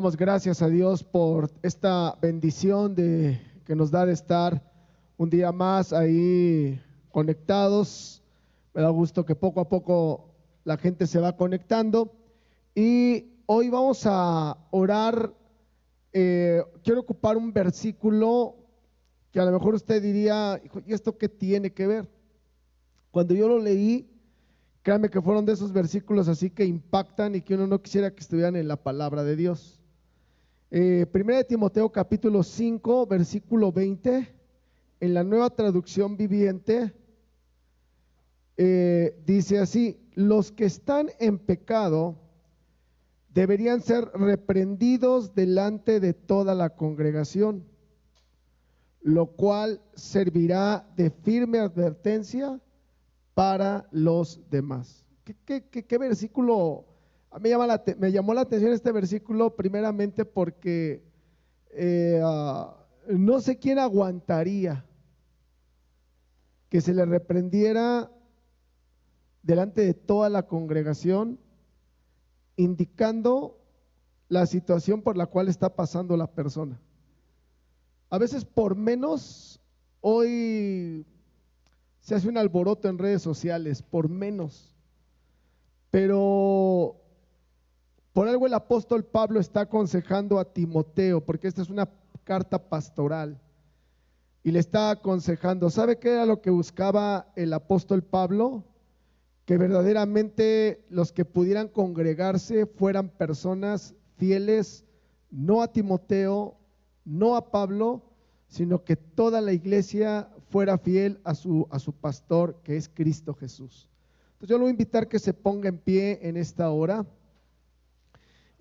Damos gracias a Dios por esta bendición que nos da de estar un día más ahí conectados. Me da gusto que poco a poco la gente se va conectando. Y hoy vamos a orar. Quiero ocupar un versículo que a lo mejor usted diría, "Hijo, ¿y esto qué tiene que ver?" Cuando yo lo leí, créanme que fueron de esos versículos así que impactan y que uno no quisiera que estuvieran en la palabra de Dios. Primera de Timoteo capítulo 5 versículo 20 en la Nueva Traducción Viviente, dice así: los que están en pecado deberían ser reprendidos delante de toda la congregación, lo cual servirá de firme advertencia para los demás. ¿Qué versículo? Me llamó la atención este versículo primeramente porque no sé quién aguantaría que se le reprendiera delante de toda la congregación, indicando la situación por la cual está pasando la persona. A veces por menos, hoy se hace un alboroto en redes sociales, por menos, pero por algo el apóstol Pablo está aconsejando a Timoteo, porque esta es una carta pastoral, y le está aconsejando. ¿Sabe qué era lo que buscaba el apóstol Pablo? Que verdaderamente los que pudieran congregarse fueran personas fieles, no a Timoteo, no a Pablo, sino que toda la iglesia fuera fiel a su pastor, que es Cristo Jesús. Entonces yo lo voy a invitar que se ponga en pie en esta hora.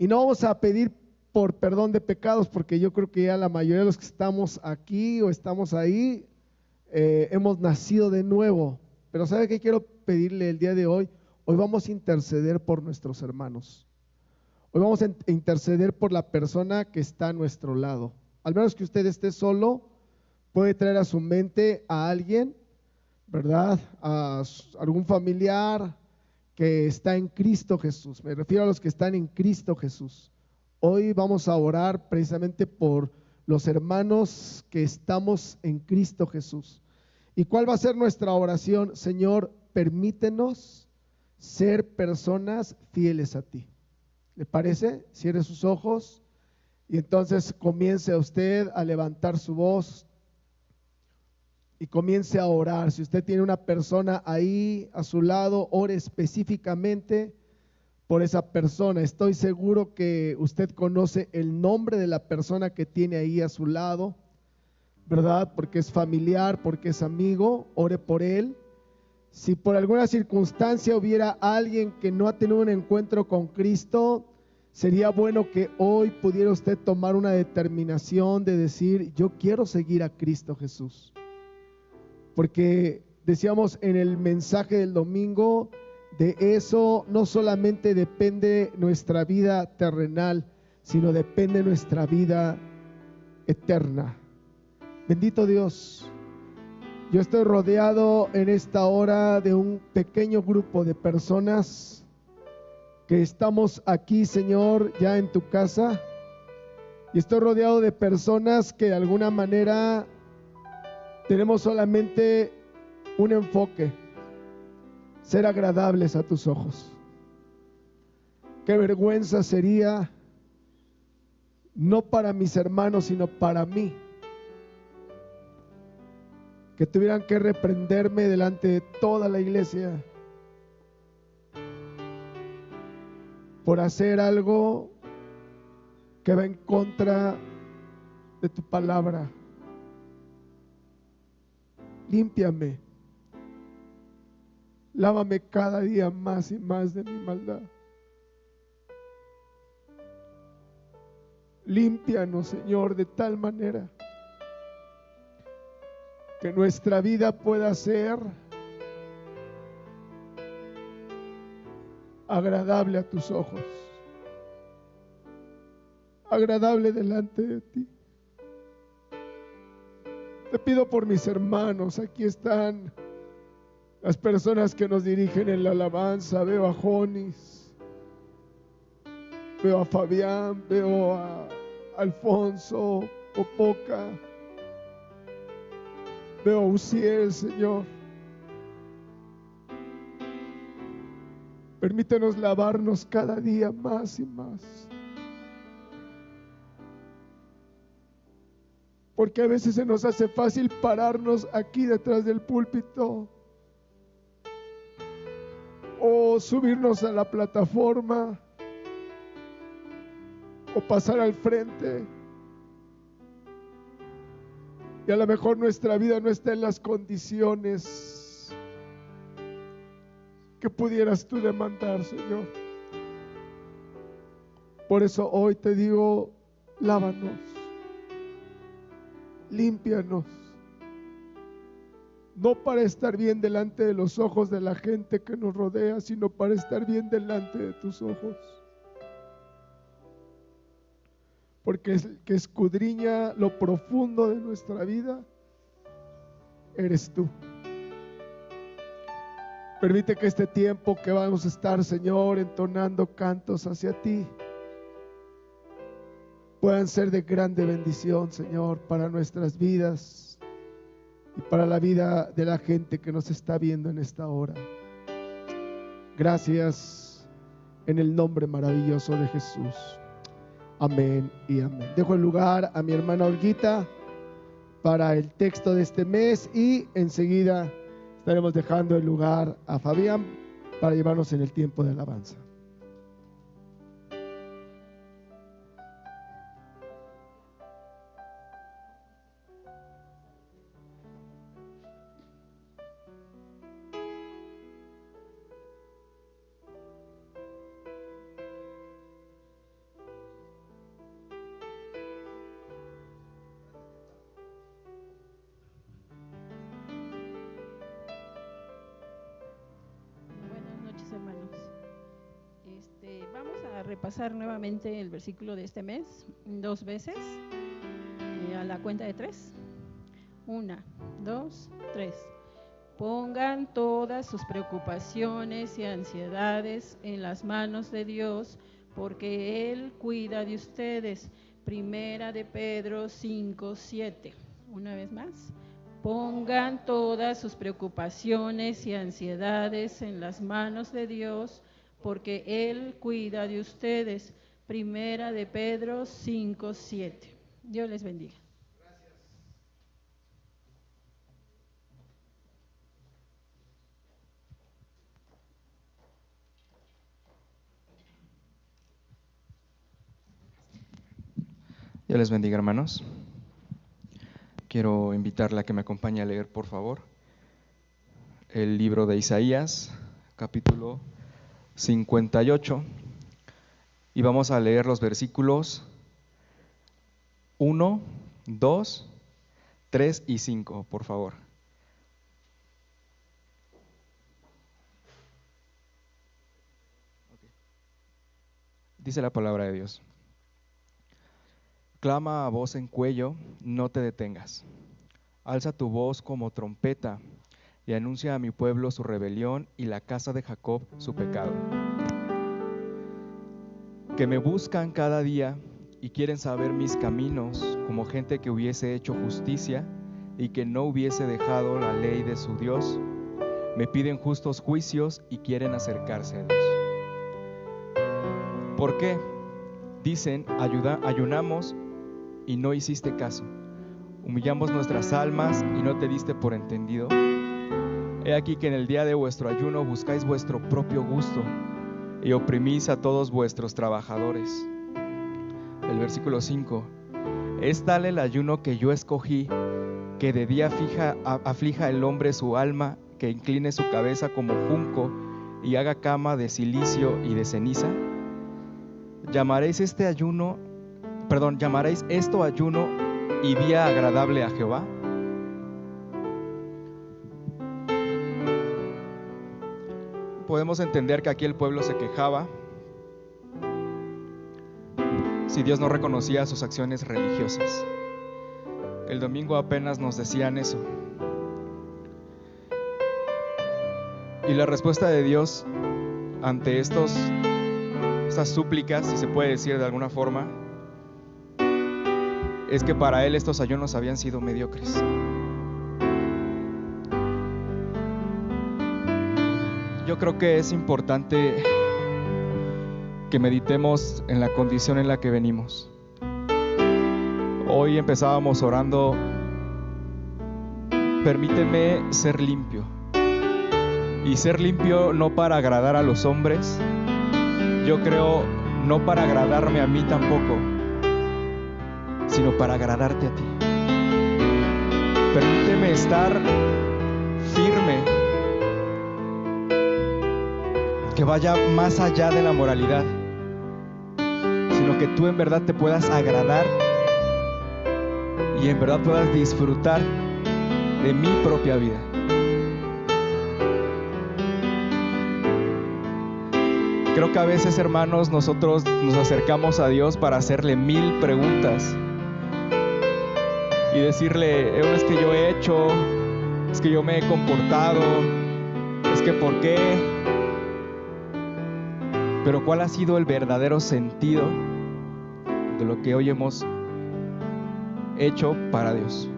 Y no vamos a pedir por perdón de pecados, porque yo creo que ya la mayoría de los que estamos aquí o estamos ahí, hemos nacido de nuevo. Pero ¿sabe qué quiero pedirle el día de hoy? Hoy vamos a interceder por nuestros hermanos. Hoy vamos a interceder por la persona que está a nuestro lado. Al menos que usted esté solo, puede traer a su mente a alguien, ¿verdad? A algún familiar que está en Cristo Jesús. Me refiero a los que están en Cristo Jesús. Hoy vamos a orar precisamente por los hermanos que estamos en Cristo Jesús. ¿Y cuál va a ser nuestra oración? Señor, permítenos ser personas fieles a ti. ¿Le parece? Cierre sus ojos y entonces comience usted a levantar su voz y comience a orar. Si usted tiene una persona ahí a su lado, ore específicamente por esa persona. Estoy seguro que usted conoce el nombre de la persona que tiene ahí a su lado, ¿verdad? Porque es familiar, porque es amigo. Ore por él. Si por alguna circunstancia hubiera alguien que no ha tenido un encuentro con Cristo, sería bueno que hoy pudiera usted tomar una determinación de decir: yo quiero seguir a Cristo Jesús. Porque decíamos en el mensaje del domingo, de eso no solamente depende nuestra vida terrenal, sino depende nuestra vida eterna. Bendito Dios. Yo estoy rodeado en esta hora de un pequeño grupo de personas que estamos aquí, Señor, ya en tu casa. Y estoy rodeado de personas que de alguna manera tenemos solamente un enfoque: ser agradables a tus ojos. Qué vergüenza sería, no para mis hermanos, sino para mí, que tuvieran que reprenderme delante de toda la iglesia por hacer algo que va en contra de tu palabra. Límpiame, lávame cada día más y más de mi maldad. Límpianos, Señor, de tal manera que nuestra vida pueda ser agradable a tus ojos, agradable delante de ti. Te pido por mis hermanos. Aquí están las personas que nos dirigen en la alabanza. Veo a Jonis, Veo a Fabián, veo a Alfonso, Popoca, veo a Uziel, Señor. Permítenos lavarnos cada día más y más. Porque a veces se nos hace fácil pararnos aquí detrás del púlpito o subirnos a la plataforma o pasar al frente. Y a lo mejor nuestra vida no está en las condiciones que pudieras tú demandar, Señor. Por eso hoy te digo, lávanos, límpianos, no para estar bien delante de los ojos de la gente que nos rodea, sino para estar bien delante de tus ojos. Porque el que escudriña lo profundo de nuestra vida eres tú. Permite que este tiempo que vamos a estar, Señor, entonando cantos hacia ti, puedan ser de grande bendición, Señor, para nuestras vidas y para la vida de la gente que nos está viendo en esta hora. Gracias en el nombre maravilloso de Jesús. Amén y amén. Dejo el lugar a mi hermana Olguita para el texto de este mes y enseguida estaremos dejando el lugar a Fabián para llevarnos en el tiempo de alabanza. Repasar nuevamente el versículo de este mes 2 veces a la cuenta de 3. 1, 2, 3. Pongan todas sus preocupaciones y ansiedades en las manos de Dios, porque Él cuida de ustedes. Primera de Pedro 5, 7. Una vez más. Pongan todas sus preocupaciones y ansiedades en las manos de Dios, porque Él cuida de ustedes. Primera de Pedro 5, 7. Dios les bendiga. Gracias. Dios les bendiga, hermanos. Quiero invitarle a que me acompañe a leer, por favor, el libro de Isaías, capítulo 58, y vamos a leer los versículos 1, 2, 3 y 5, por favor. Dice la palabra de Dios: clama a voz en cuello, no te detengas. Alza tu voz como trompeta y anuncia a mi pueblo su rebelión y la casa de Jacob su pecado. Que me buscan cada día y quieren saber mis caminos, como gente que hubiese hecho justicia y que no hubiese dejado la ley de su Dios. Me piden justos juicios y quieren acercarse a Dios. ¿Por qué? Dicen, ayunamos y no hiciste caso. Humillamos nuestras almas y no te diste por entendido. He aquí que en el día de vuestro ayuno buscáis vuestro propio gusto y oprimís a todos vuestros trabajadores. El versículo 5. Es tal el ayuno que yo escogí, que de día aflija el hombre su alma, que incline su cabeza como junco y haga cama de cilicio y de ceniza. ¿Llamaréis esto ayuno y día agradable a Jehová? Podemos entender que aquí el pueblo se quejaba si Dios no reconocía sus acciones religiosas. El domingo apenas nos decían eso. Y la respuesta de Dios ante estos estas súplicas, si se puede decir de alguna forma, es que para él estos ayunos habían sido mediocres. Yo creo que es importante que meditemos en la condición en la que venimos. Hoy empezábamos orando: permíteme ser limpio. Y ser limpio no para agradar a los hombres, yo creo no para agradarme a mí tampoco, sino para agradarte a ti. Permíteme estar firme, que vaya más allá de la moralidad, sino que tú en verdad te puedas agradar y en verdad puedas disfrutar de mi propia vida. Creo que a veces, hermanos, nosotros nos acercamos a Dios para hacerle 1000 preguntas y decirle: es que yo he hecho, es que yo me he comportado, es que ¿por qué? Pero ¿cuál ha sido el verdadero sentido de lo que hoy hemos hecho para Dios?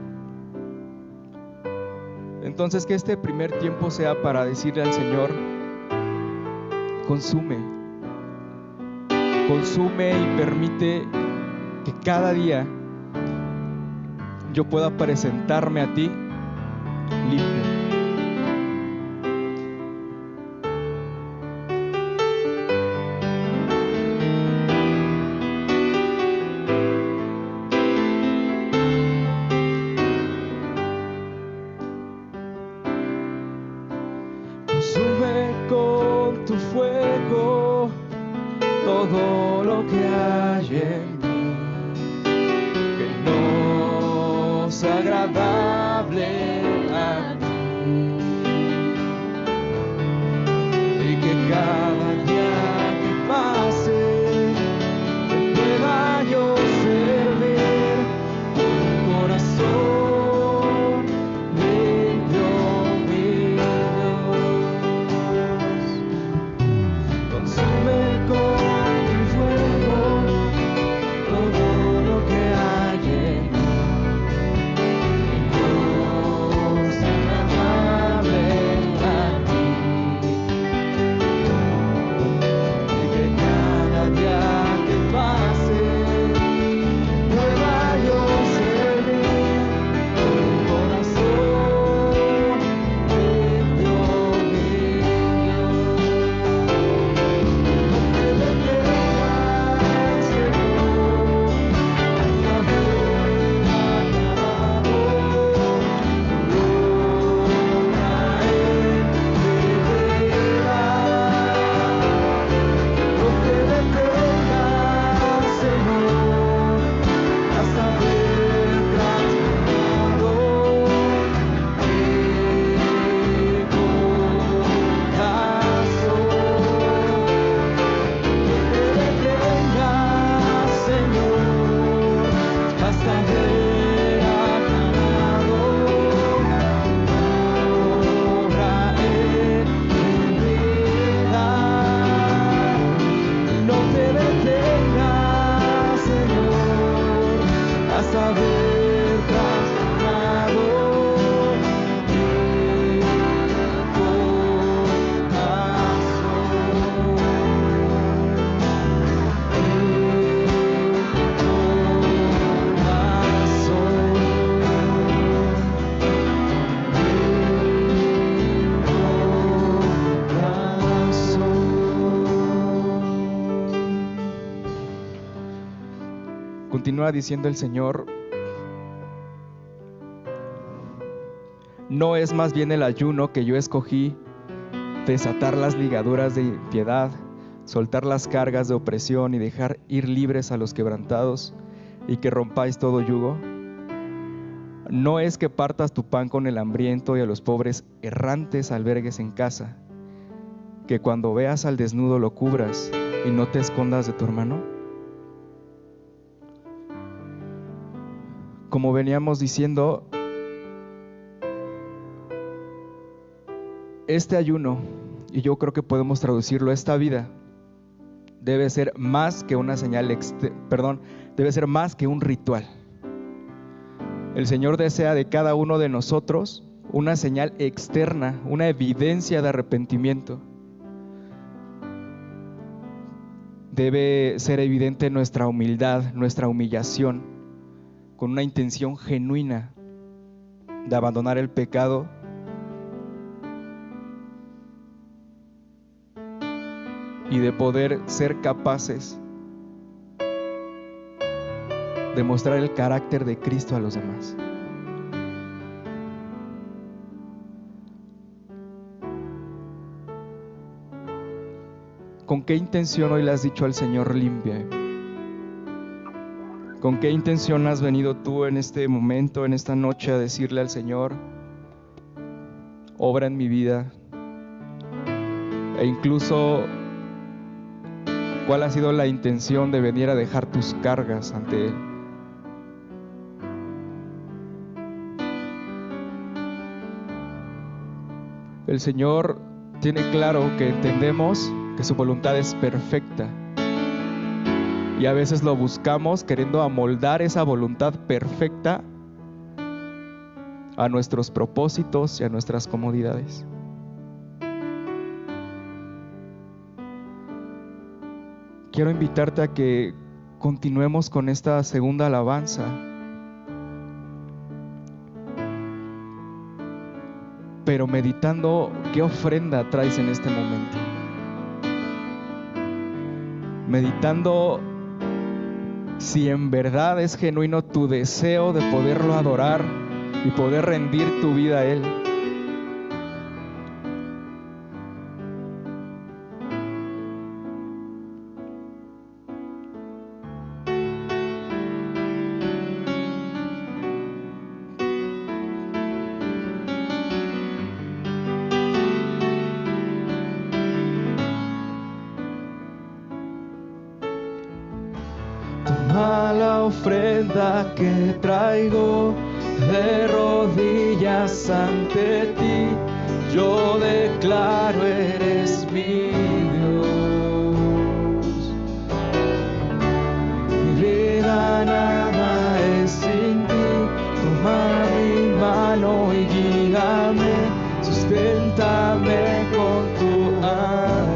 Entonces, que este primer tiempo sea para decirle al Señor: consume y permite que cada día yo pueda presentarme a ti limpio. Consume con tu fuego todo lo que hay en mí, que no sea agradable a ti, y que cada día que pase te pueda yo servir con un corazón limpio, mi Dios. Consume con continúa diciendo el Señor: ¿no es más bien el ayuno que yo escogí, desatar las ligaduras de impiedad, soltar las cargas de opresión y dejar ir libres a los quebrantados, y que rompáis todo yugo? ¿No es que partas tu pan con el hambriento y a los pobres errantes albergues en casa, que cuando veas al desnudo lo cubras y no te escondas de tu hermano? Como veníamos diciendo, este ayuno, y yo creo que podemos traducirlo, esta vida, debe ser más que una señal debe ser más que un ritual. El Señor desea de cada uno de nosotros una señal externa, una evidencia de arrepentimiento. Debe ser evidente nuestra humildad, nuestra humillación, con una intención genuina de abandonar el pecado y de poder ser capaces de mostrar el carácter de Cristo a los demás. ¿Con qué intención hoy le has dicho al Señor, limpia? ¿Con qué intención has venido tú en este momento, en esta noche, a decirle al Señor, obra en mi vida? E incluso, ¿cuál ha sido la intención de venir a dejar tus cargas ante Él? El Señor tiene claro que entendemos que su voluntad es perfecta y a veces lo buscamos queriendo amoldar esa voluntad perfecta a nuestros propósitos y a nuestras comodidades. Quiero invitarte a que continuemos con esta segunda alabanza, pero meditando qué ofrenda traes en este momento. Meditando si en verdad es genuino tu deseo de poderlo adorar y poder rendir tu vida a Él. Toma la ofrenda que traigo de rodillas ante ti. Yo declaro, eres mi Dios. Mi vida nada es sin ti. Toma mi mano y guíame, susténtame con tu amor.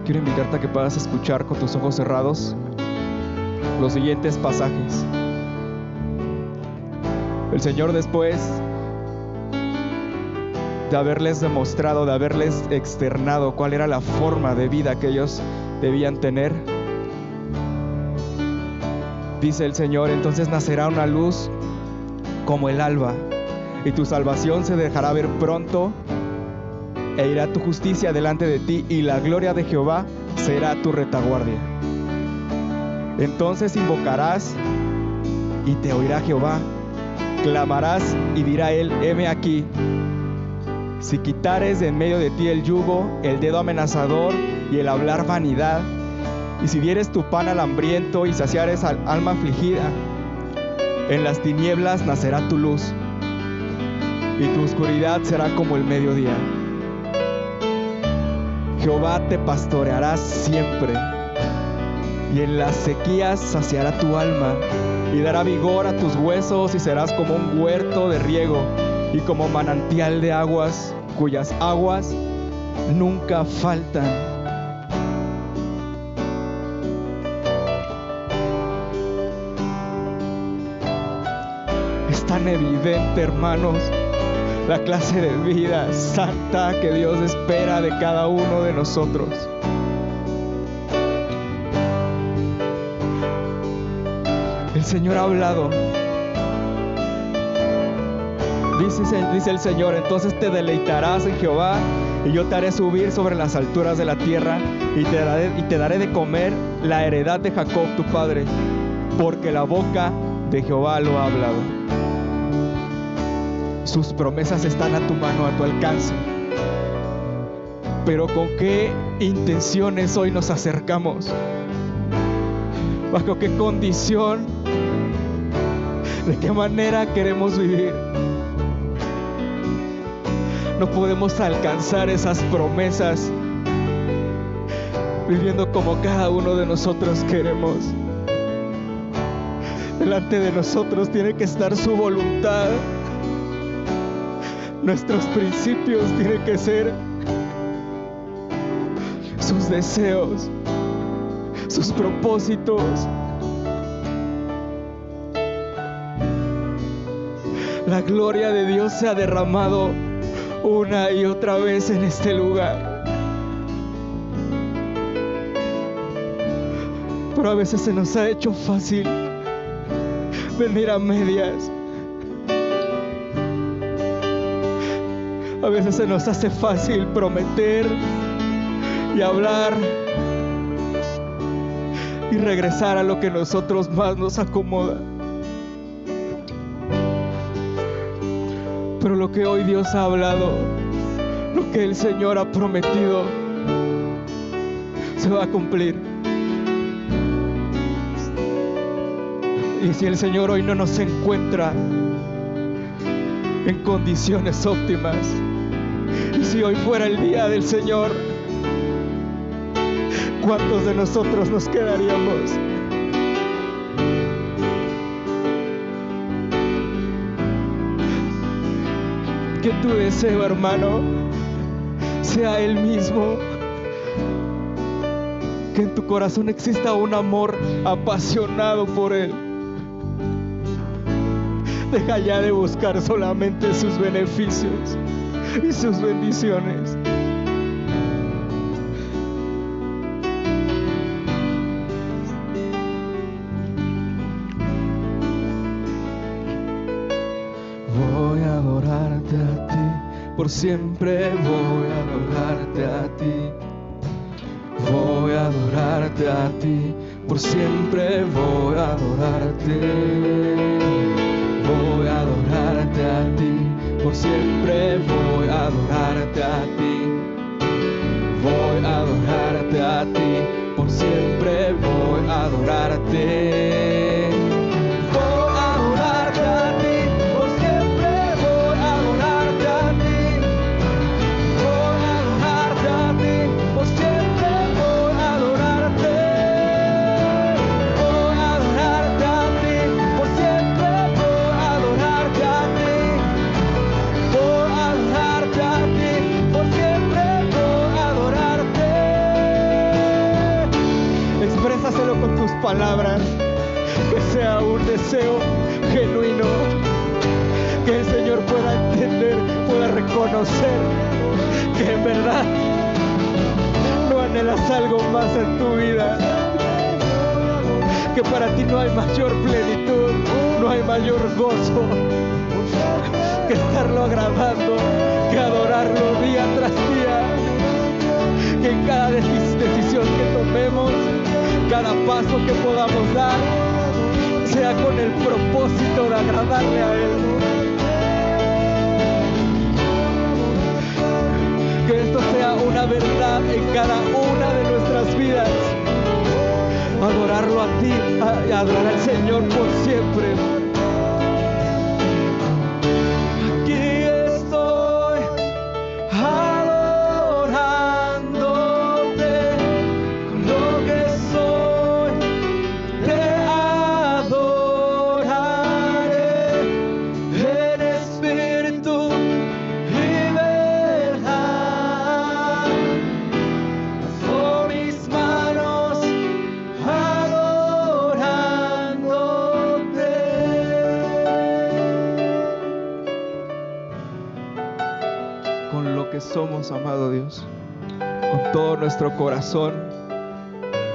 quiero invitarte a que puedas escuchar con tus ojos cerrados los siguientes pasajes. El Señor, después de haberles demostrado, de haberles externado cuál era la forma de vida que ellos debían tener, dice el Señor: entonces nacerá una luz como el alba, y tu salvación se dejará ver pronto, e irá tu justicia delante de ti, y la gloria de Jehová será tu retaguardia. Entonces invocarás y te oirá Jehová, clamarás y dirá él: heme aquí. Si quitares de en medio de ti el yugo, el dedo amenazador y el hablar vanidad, y si dieres tu pan al hambriento y saciares al alma afligida, en las tinieblas nacerá tu luz, y tu oscuridad será como el mediodía. Jehová te pastoreará siempre, y en las sequías saciará tu alma, y dará vigor a tus huesos, y serás como un huerto de riego, y como manantial de aguas, cuyas aguas nunca faltan. Es tan evidente, hermanos, la clase de vida santa que Dios espera de cada uno de nosotros. El Señor ha hablado. Dice el Señor: entonces te deleitarás en Jehová, y yo te haré subir sobre las alturas de la tierra, y te daré de comer la heredad de Jacob tu padre, porque la boca de Jehová lo ha hablado. Sus promesas están a tu mano, a tu alcance. Pero ¿con qué intenciones hoy nos acercamos? ¿Bajo qué condición? ¿De qué manera queremos vivir? No podemos alcanzar esas promesas viviendo como cada uno de nosotros queremos. Delante de nosotros tiene que estar su voluntad. Nuestros principios tienen que ser sus deseos, sus propósitos. La gloria de Dios se ha derramado una y otra vez en este lugar. Pero a veces se nos ha hecho fácil venir a medias. A veces se nos hace fácil prometer y hablar y regresar a lo que a nosotros más nos acomoda. Pero lo que hoy Dios ha hablado, lo que el Señor ha prometido, se va a cumplir. Y si el Señor hoy no nos encuentra en condiciones óptimas, y si hoy fuera el día del Señor, ¿cuántos de nosotros nos quedaríamos? Que tu deseo, hermano, sea el mismo. Que en tu corazón exista un amor apasionado por Él. Deja ya de buscar solamente sus beneficios y sus bendiciones. Voy a adorarte a ti, por siempre voy a adorarte a ti. Voy a adorarte a ti, por siempre voy a adorarte. Voy a adorarte a ti, por siempre voy a adorarte a ti. Voy a adorarte a ti, por siempre voy a adorarte. Voy a adorarte a ti, por siempre voy a adorarte a ti. Voy a adorarte a ti, por siempre voy a adorarte. Voy a adorarte a ti, por siempre voy a adorarte a ti. Voy a adorarte a ti, por siempre voy a adorarte. palabras, que sea un deseo genuino, que el Señor pueda entender, pueda reconocer que en verdad no anhelas algo más en tu vida, que para ti no hay mayor plenitud, no hay mayor gozo que estarlo agradando, que adorarlo día tras día, que en cada decisión que tomemos, cada paso que podamos dar, sea con el propósito de agradarle a Él. Que esto sea una verdad en cada una de nuestras vidas. Adorarlo a ti y adorar al Señor por siempre. Aquí estoy adorándote con lo que soy. Te adoraré en espíritu y verdad. Con mis manos adorándote. Con lo que somos, amado Dios, con todo nuestro corazón,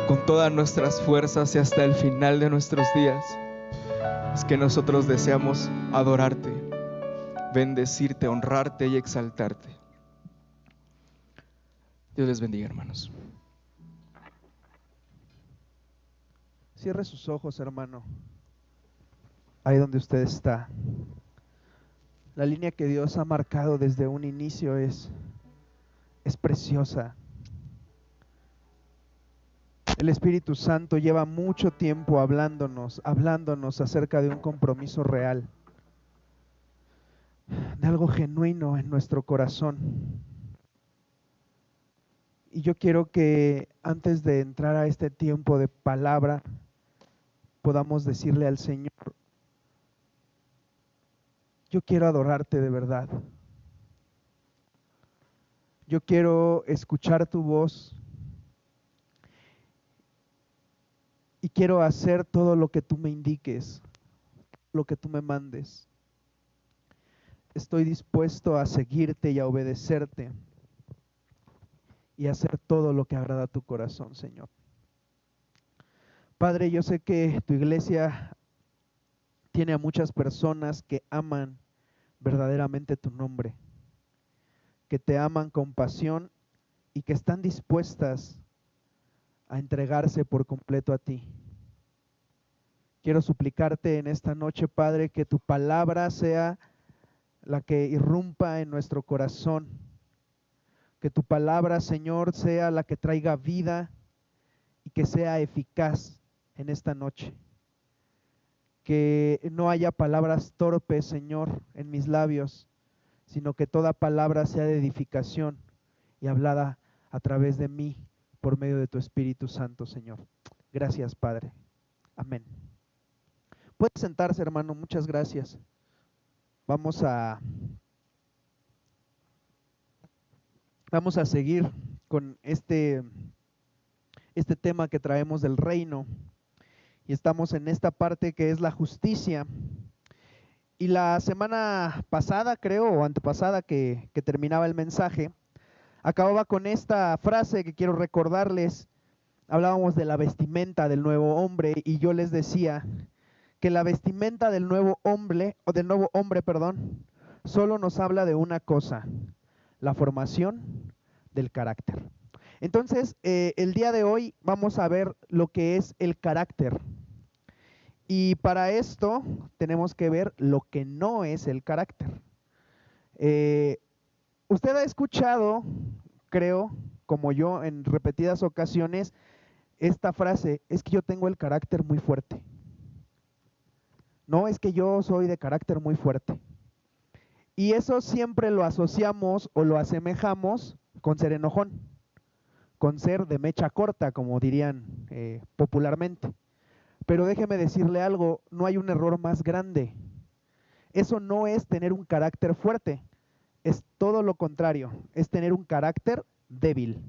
con todas nuestras fuerzas y hasta el final de nuestros días, es que nosotros deseamos adorarte, bendecirte, honrarte y exaltarte. Dios les bendiga, hermanos. Cierre sus ojos, hermano, ahí donde usted está. La línea que Dios ha marcado desde un inicio es preciosa. El Espíritu Santo lleva mucho tiempo hablándonos acerca de un compromiso real, de algo genuino en nuestro corazón. Y yo quiero que antes de entrar a este tiempo de palabra, podamos decirle al Señor: yo quiero adorarte de verdad. Yo quiero escuchar tu voz y quiero hacer todo lo que tú me indiques, lo que tú me mandes. Estoy dispuesto a seguirte y a obedecerte y a hacer todo lo que agrada a tu corazón, Señor. Padre, yo sé que tu iglesia tiene a muchas personas que aman verdaderamente tu nombre, que te aman con pasión y que están dispuestas a entregarse por completo a ti. Quiero suplicarte en esta noche, Padre, que tu palabra sea la que irrumpa en nuestro corazón, que tu palabra, Señor, sea la que traiga vida y que sea eficaz en esta noche. Que no haya palabras torpes, Señor, en mis labios, sino que toda palabra sea de edificación y hablada a través de mí por medio de tu Espíritu Santo, Señor. Gracias, Padre. Amén. Puede sentarse, hermano, muchas gracias. Vamos a seguir con este tema que traemos del reino. Y estamos en esta parte que es la justicia. Y la semana pasada, creo, o antepasada que terminaba el mensaje, acababa con esta frase que quiero recordarles. Hablábamos de la vestimenta del nuevo hombre y yo les decía que la vestimenta del nuevo hombre, solo nos habla de una cosa: la formación del carácter. Entonces, el día de hoy vamos a ver lo que es el carácter. Y para esto tenemos que ver lo que no es el carácter. Usted ha escuchado, creo, como yo, en repetidas ocasiones, esta frase: es que yo tengo el carácter muy fuerte. No, es que yo soy de carácter muy fuerte. Y eso siempre lo asociamos o lo asemejamos con ser enojón, con ser de mecha corta, como dirían popularmente. Pero déjeme decirle algo, no hay un error más grande. Eso no es tener un carácter fuerte, es todo lo contrario, es tener un carácter débil.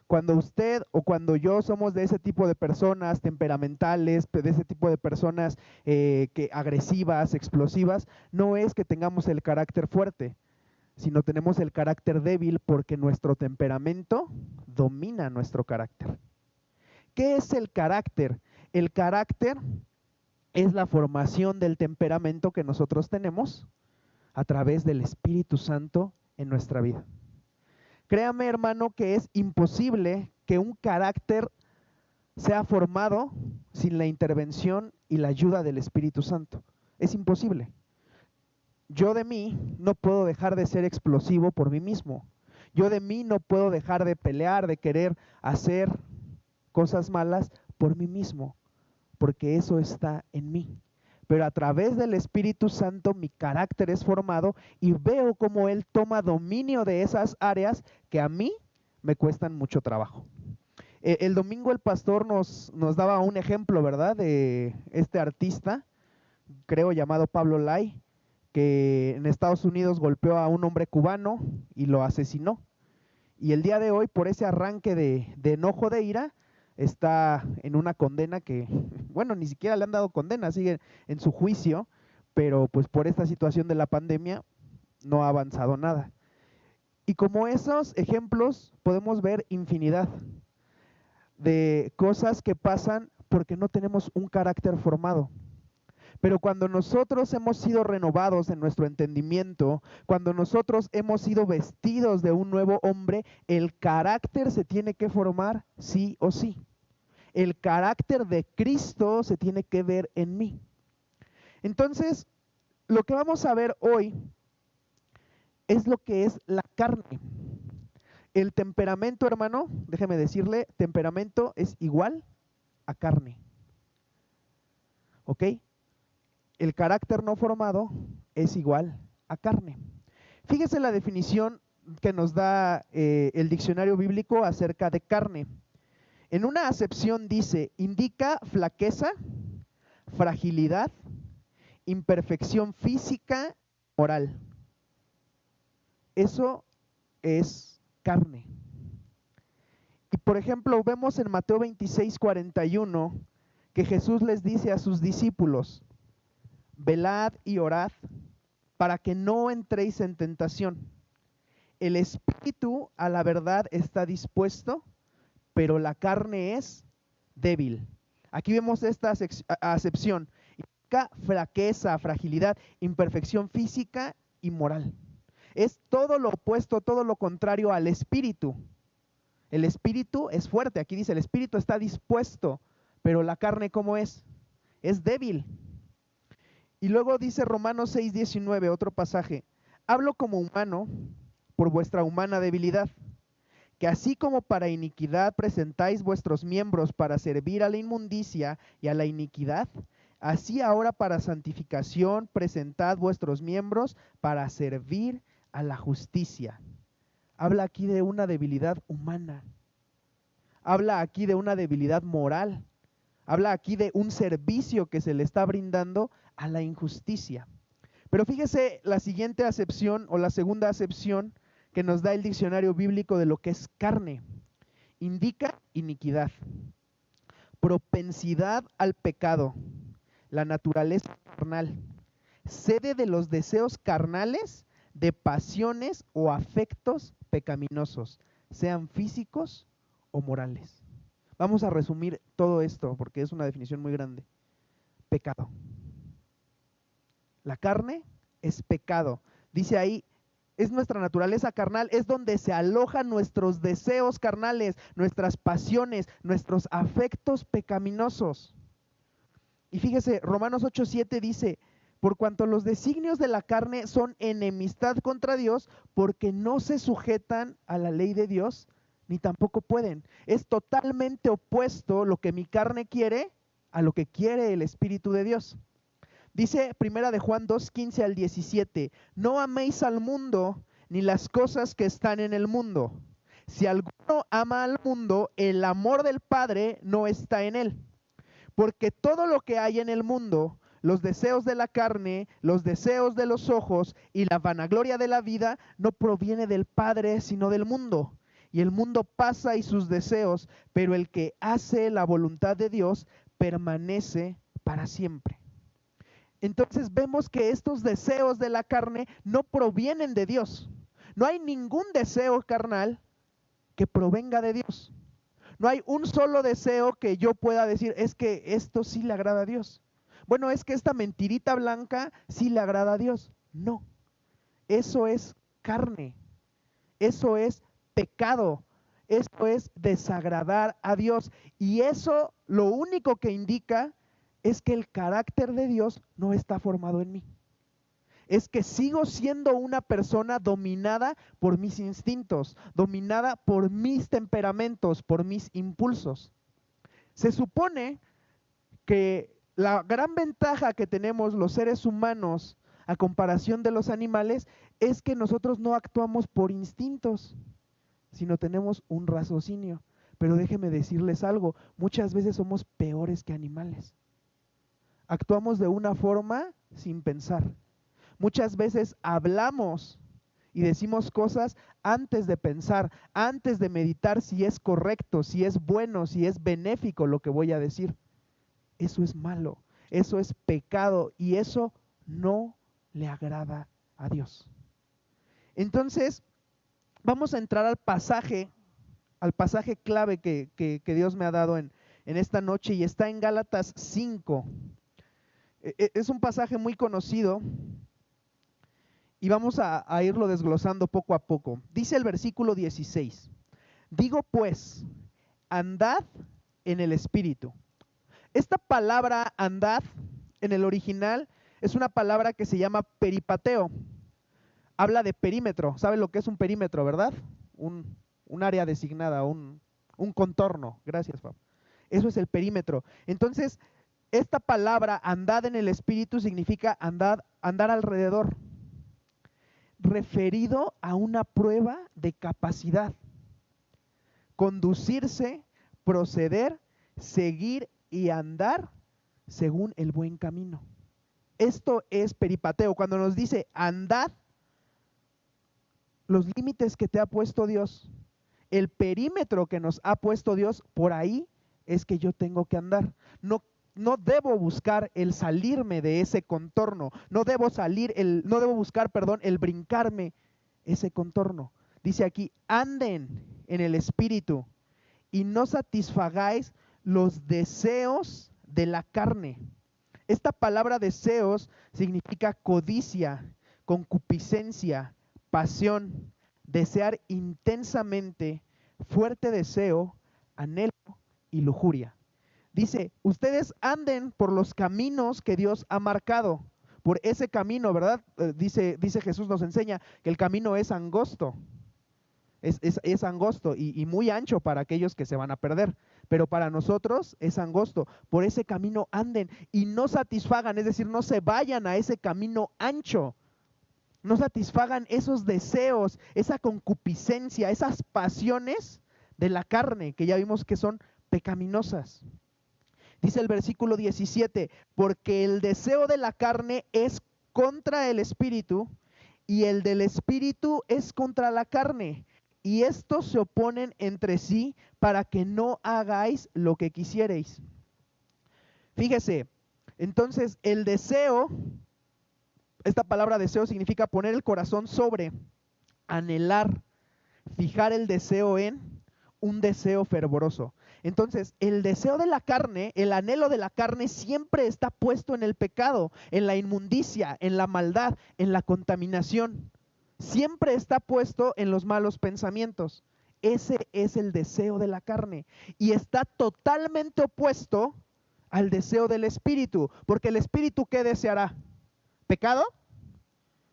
Cuando usted o cuando yo somos de ese tipo de personas temperamentales, de ese tipo de personas que agresivas, explosivas, no es que tengamos el carácter fuerte, sino tenemos el carácter débil porque nuestro temperamento domina nuestro carácter. ¿Qué es el carácter? El carácter es la formación del temperamento que nosotros tenemos a través del Espíritu Santo en nuestra vida. Créame, hermano, que es imposible que un carácter sea formado sin la intervención y la ayuda del Espíritu Santo. Es imposible. Yo de mí no puedo dejar de ser explosivo por mí mismo. Yo de mí no puedo dejar de pelear, de querer hacer cosas malas por mí mismo, porque eso está en mí. Pero a través del Espíritu Santo mi carácter es formado y veo cómo Él toma dominio de esas áreas que a mí me cuestan mucho trabajo. El domingo el pastor nos daba un ejemplo, ¿verdad? De este artista, creo llamado Pablo Lai, que en Estados Unidos golpeó a un hombre cubano y lo asesinó. Y el día de hoy, por ese arranque de enojo, de ira, está en una condena que, bueno, ni siquiera le han dado condena, sigue en su juicio, pero pues por esta situación de la pandemia no ha avanzado nada. Y como esos ejemplos podemos ver infinidad de cosas que pasan porque no tenemos un carácter formado. Pero cuando nosotros hemos sido renovados en nuestro entendimiento, cuando nosotros hemos sido vestidos de un nuevo hombre, el carácter se tiene que formar sí o sí. El carácter de Cristo se tiene que ver en mí. Entonces, lo que vamos a ver hoy es lo que es la carne. El temperamento, hermano, déjeme decirle, temperamento es igual a carne. ¿Ok? El carácter no formado es igual a carne. Fíjese la definición que nos da el diccionario bíblico acerca de carne. En una acepción dice, indica flaqueza, fragilidad, imperfección física, moral. Eso es carne. Y por ejemplo, vemos en Mateo 26:41 que Jesús les dice a sus discípulos, velad y orad para que no entréis en tentación. El espíritu a la verdad está dispuesto, pero la carne es débil. Aquí vemos esta acepción. Implica flaqueza, fragilidad, imperfección física y moral. Es todo lo opuesto, todo lo contrario al espíritu. El espíritu es fuerte. Aquí dice, el espíritu está dispuesto, pero la carne, ¿cómo es? Es débil. Y luego dice Romanos 6:19, otro pasaje, hablo como humano por vuestra humana debilidad, que así como para iniquidad presentáis vuestros miembros para servir a la inmundicia y a la iniquidad, así ahora para santificación presentad vuestros miembros para servir a la justicia. Habla aquí de una debilidad humana, habla aquí de una debilidad moral, habla aquí de un servicio que se le está brindando a la injusticia. Pero fíjese la siguiente acepción o la segunda acepción que nos da el diccionario bíblico de lo que es carne. Indica iniquidad, propensidad al pecado, la naturaleza carnal, sede de los deseos carnales, de pasiones o afectos pecaminosos, sean físicos o morales. Vamos a resumir todo esto porque es una definición muy grande. Pecado. La carne es pecado. Dice ahí, es nuestra naturaleza carnal, es donde se alojan nuestros deseos carnales, nuestras pasiones, nuestros afectos pecaminosos. Y fíjese, Romanos 8:7 dice, por cuanto los designios de la carne son enemistad contra Dios, porque no se sujetan a la ley de Dios, ni tampoco pueden. Es totalmente opuesto lo que mi carne quiere a lo que quiere el Espíritu de Dios. Dice Primera de Juan 2:15 al 17, no améis al mundo ni las cosas que están en el mundo. Si alguno ama al mundo, el amor del Padre no está en él. Porque todo lo que hay en el mundo, los deseos de la carne, los deseos de los ojos y la vanagloria de la vida, no proviene del Padre, sino del mundo. y el mundo pasa y sus deseos, pero el que hace la voluntad de Dios permanece para siempre. Entonces vemos que estos deseos de la carne no provienen de Dios. No hay ningún deseo carnal que provenga de Dios. No hay un solo deseo que yo pueda decir, es que esto sí le agrada a Dios. Bueno, es que esta mentirita blanca sí le agrada a Dios. No, eso es carne, eso es pecado, eso es desagradar a Dios. Y eso lo único que indica es que el carácter de Dios no está formado en mí. Es que sigo siendo una persona dominada por mis instintos, dominada por mis temperamentos, por mis impulsos. Se supone que la gran ventaja que tenemos los seres humanos a comparación de los animales es que nosotros no actuamos por instintos, sino tenemos un raciocinio. Pero déjenme decirles algo, muchas veces somos peores que animales. Actuamos de una forma sin pensar. Muchas veces hablamos y decimos cosas antes de pensar, antes de meditar si es correcto, si es bueno, si es benéfico lo que voy a decir. Eso es malo, eso es pecado y eso no le agrada a Dios. Entonces, vamos a entrar al pasaje clave que Dios me ha dado en esta noche y está en Gálatas 5. Es un pasaje muy conocido. Y vamos a irlo desglosando poco a poco. Dice el versículo 16, digo pues, andad en el Espíritu. Esta palabra andad en el original es una palabra que se llama peripateo. Habla de perímetro. ¿Saben lo que es un perímetro, verdad? Un área designada, un contorno. Gracias, Fab. Eso es el perímetro. Entonces, esta palabra andad en el Espíritu significa andar alrededor, referido a una prueba de capacidad, conducirse, proceder, seguir y andar según el buen camino. Esto es peripateo. Cuando nos dice andad, los límites que te ha puesto Dios, el perímetro que nos ha puesto Dios, por ahí es que yo tengo que andar. No debo buscar el salirme de ese contorno, no debo buscar el brincarme ese contorno. Dice aquí, anden en el Espíritu y no satisfagáis los deseos de la carne. Esta palabra deseos significa codicia, concupiscencia, pasión, desear intensamente, fuerte deseo, anhelo y lujuria. Dice, ustedes anden por los caminos que Dios ha marcado, por ese camino, ¿verdad? Dice Jesús, nos enseña que el camino es angosto, es angosto y muy ancho para aquellos que se van a perder, pero para nosotros es angosto. Por ese camino anden y no satisfagan, es decir, no se vayan a ese camino ancho, no satisfagan esos deseos, esa concupiscencia, esas pasiones de la carne que ya vimos que son pecaminosas. Dice el versículo 17, porque el deseo de la carne es contra el espíritu y el del espíritu es contra la carne. Y estos se oponen entre sí para que no hagáis lo que quisierais. Fíjese, entonces el deseo, esta palabra deseo significa poner el corazón sobre, anhelar, fijar el deseo en un deseo fervoroso. Entonces, el deseo de la carne, el anhelo de la carne siempre está puesto en el pecado, en la inmundicia, en la maldad, en la contaminación. Siempre está puesto en los malos pensamientos. Ese es el deseo de la carne y está totalmente opuesto al deseo del espíritu, porque el espíritu ¿qué deseará? ¿Pecado?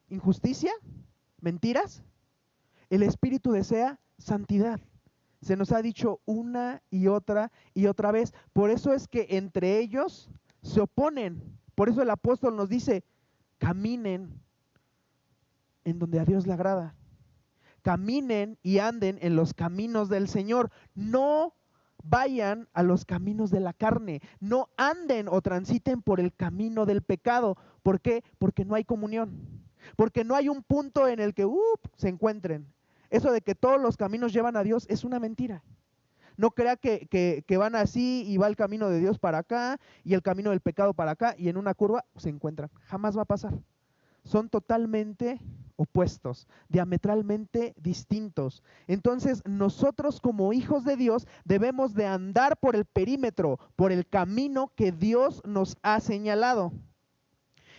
¿Injusticia? ¿Mentiras? El espíritu desea santidad. Se nos ha dicho una y otra vez. Por eso es que entre ellos se oponen. Por eso el apóstol nos dice, caminen en donde a Dios le agrada. Caminen y anden en los caminos del Señor. No vayan a los caminos de la carne. No anden o transiten por el camino del pecado. ¿Por qué? Porque no hay comunión. Porque no hay un punto en el que se encuentren. Eso de que todos los caminos llevan a Dios es una mentira. No crea que van así y va el camino de Dios para acá y el camino del pecado para acá y en una curva se encuentran. Jamás va a pasar. Son totalmente opuestos, diametralmente distintos. Entonces nosotros como hijos de Dios debemos de andar por el perímetro, por el camino que Dios nos ha señalado.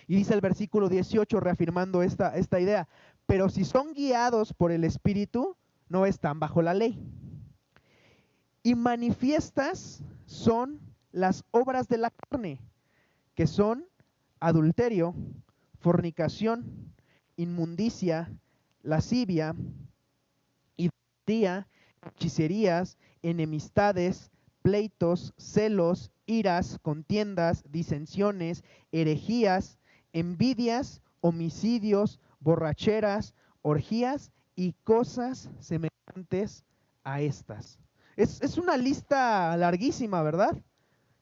Y dice el versículo 18 reafirmando esta idea, pero si son guiados por el Espíritu, no están bajo la ley. Y manifiestas son las obras de la carne, que son adulterio, fornicación, inmundicia, lascivia, idolatría, hechicerías, enemistades, pleitos, celos, iras, contiendas, disensiones, herejías, envidias, homicidios, borracheras, orgías y cosas semejantes a estas. Es una lista larguísima, ¿verdad?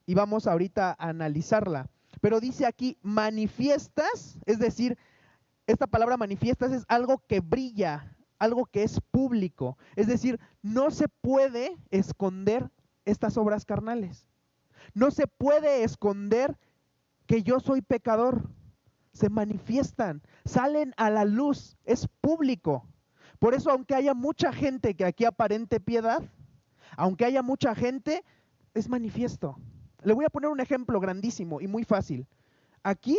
Y vamos ahorita a analizarla. Pero dice aquí manifiestas, es decir, esta palabra manifiestas es algo que brilla, algo que es público. Es decir, no se puede esconder estas obras carnales. No se puede esconder que yo soy pecador. Se manifiestan, salen a la luz, es público. Por eso, aunque haya mucha gente que aquí aparente piedad, aunque haya mucha gente, es manifiesto. Le voy a poner un ejemplo grandísimo y muy fácil. Aquí,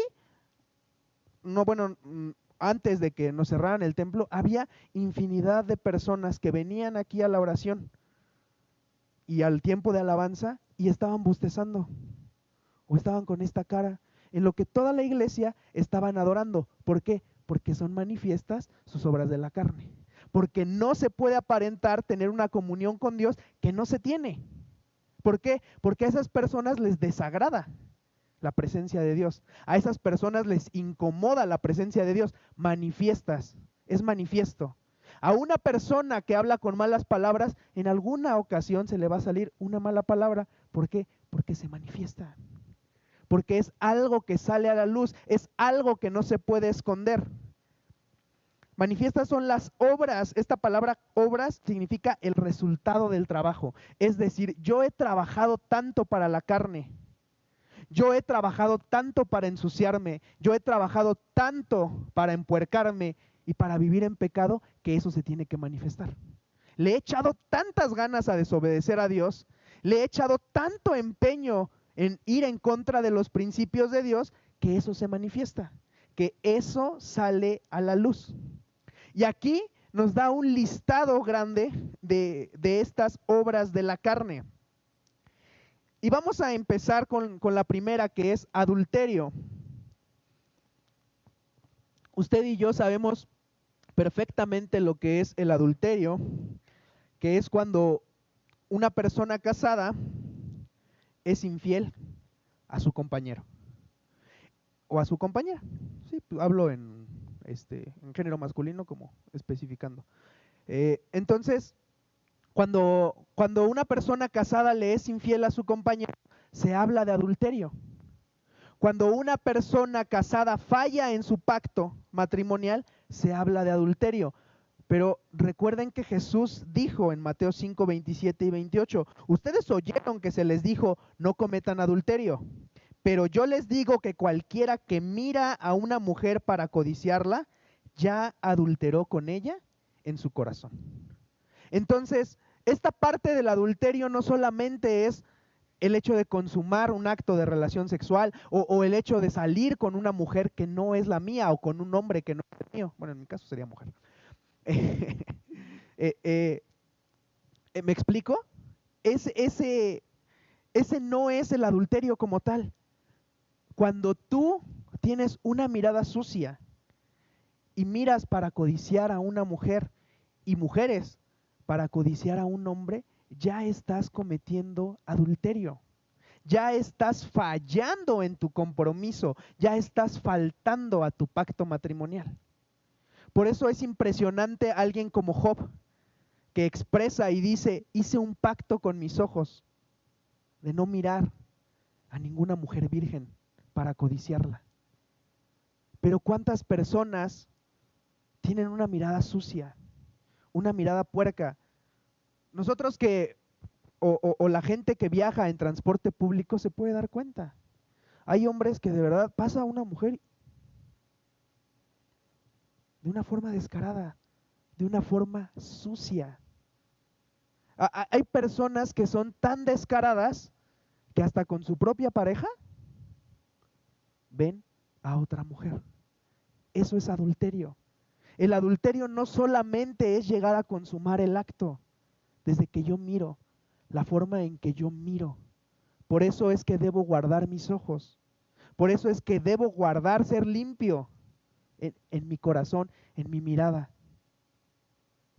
antes de que nos cerraran el templo, había infinidad de personas que venían aquí a la oración y al tiempo de alabanza y estaban bostezando o estaban con esta cara, en lo que toda la iglesia estaban adorando. ¿Por qué? Porque son manifiestas sus obras de la carne. Porque no se puede aparentar tener una comunión con Dios que no se tiene. ¿Por qué? Porque a esas personas les desagrada la presencia de Dios. A esas personas les incomoda la presencia de Dios. Manifiestas, es manifiesto. A una persona que habla con malas palabras, en alguna ocasión se le va a salir una mala palabra. ¿Por qué? Porque se manifiesta. Porque es algo que sale a la luz, es algo que no se puede esconder. Manifiestas son las obras. Esta palabra obras significa el resultado del trabajo. Es decir, yo he trabajado tanto para la carne, yo he trabajado tanto para ensuciarme, yo he trabajado tanto para empuercarme y para vivir en pecado, que eso se tiene que manifestar. Le he echado tantas ganas a desobedecer a Dios, le he echado tanto empeño en ir en contra de los principios de Dios, que eso se manifiesta, que eso sale a la luz. Y aquí nos da un listado grande de estas obras de la carne. Y vamos a empezar con la primera, que es adulterio. Usted y yo sabemos perfectamente lo que es el adulterio, que es cuando una persona casada es infiel a su compañero o a su compañera. Sí, hablo en género masculino, como especificando. Entonces, cuando una persona casada le es infiel a su compañero, se habla de adulterio. Cuando una persona casada falla en su pacto matrimonial, se habla de adulterio. Pero recuerden que Jesús dijo en Mateo 5, 27 y 28, ustedes oyeron que se les dijo, no cometan adulterio. Pero yo les digo que cualquiera que mira a una mujer para codiciarla, ya adulteró con ella en su corazón. Entonces, esta parte del adulterio no solamente es el hecho de consumar un acto de relación sexual o el hecho de salir con una mujer que no es la mía o con un hombre que no es el mío. Bueno, en mi caso sería mujer. ¿Me explico? Ese no es el adulterio como tal. Cuando tú tienes una mirada sucia y miras para codiciar a una mujer, y mujeres para codiciar a un hombre, ya estás cometiendo adulterio. Ya estás fallando en tu compromiso, ya estás faltando a tu pacto matrimonial. Por eso es impresionante alguien como Job, que expresa y dice, hice un pacto con mis ojos de no mirar a ninguna mujer virgen para codiciarla. Pero ¿cuántas personas tienen una mirada sucia, una mirada puerca. Nosotros o la gente que viaja en transporte público se puede dar cuenta. Hay hombres que de verdad pasa una mujer de una forma descarada, de una forma sucia. Hay personas que son tan descaradas que hasta con su propia pareja ven a otra mujer. Eso es adulterio. El adulterio no solamente es llegar a consumar el acto, desde que yo miro, la forma en que yo miro. Por eso es que debo guardar mis ojos. Por eso es que debo guardar ser limpio en mi corazón, en mi mirada.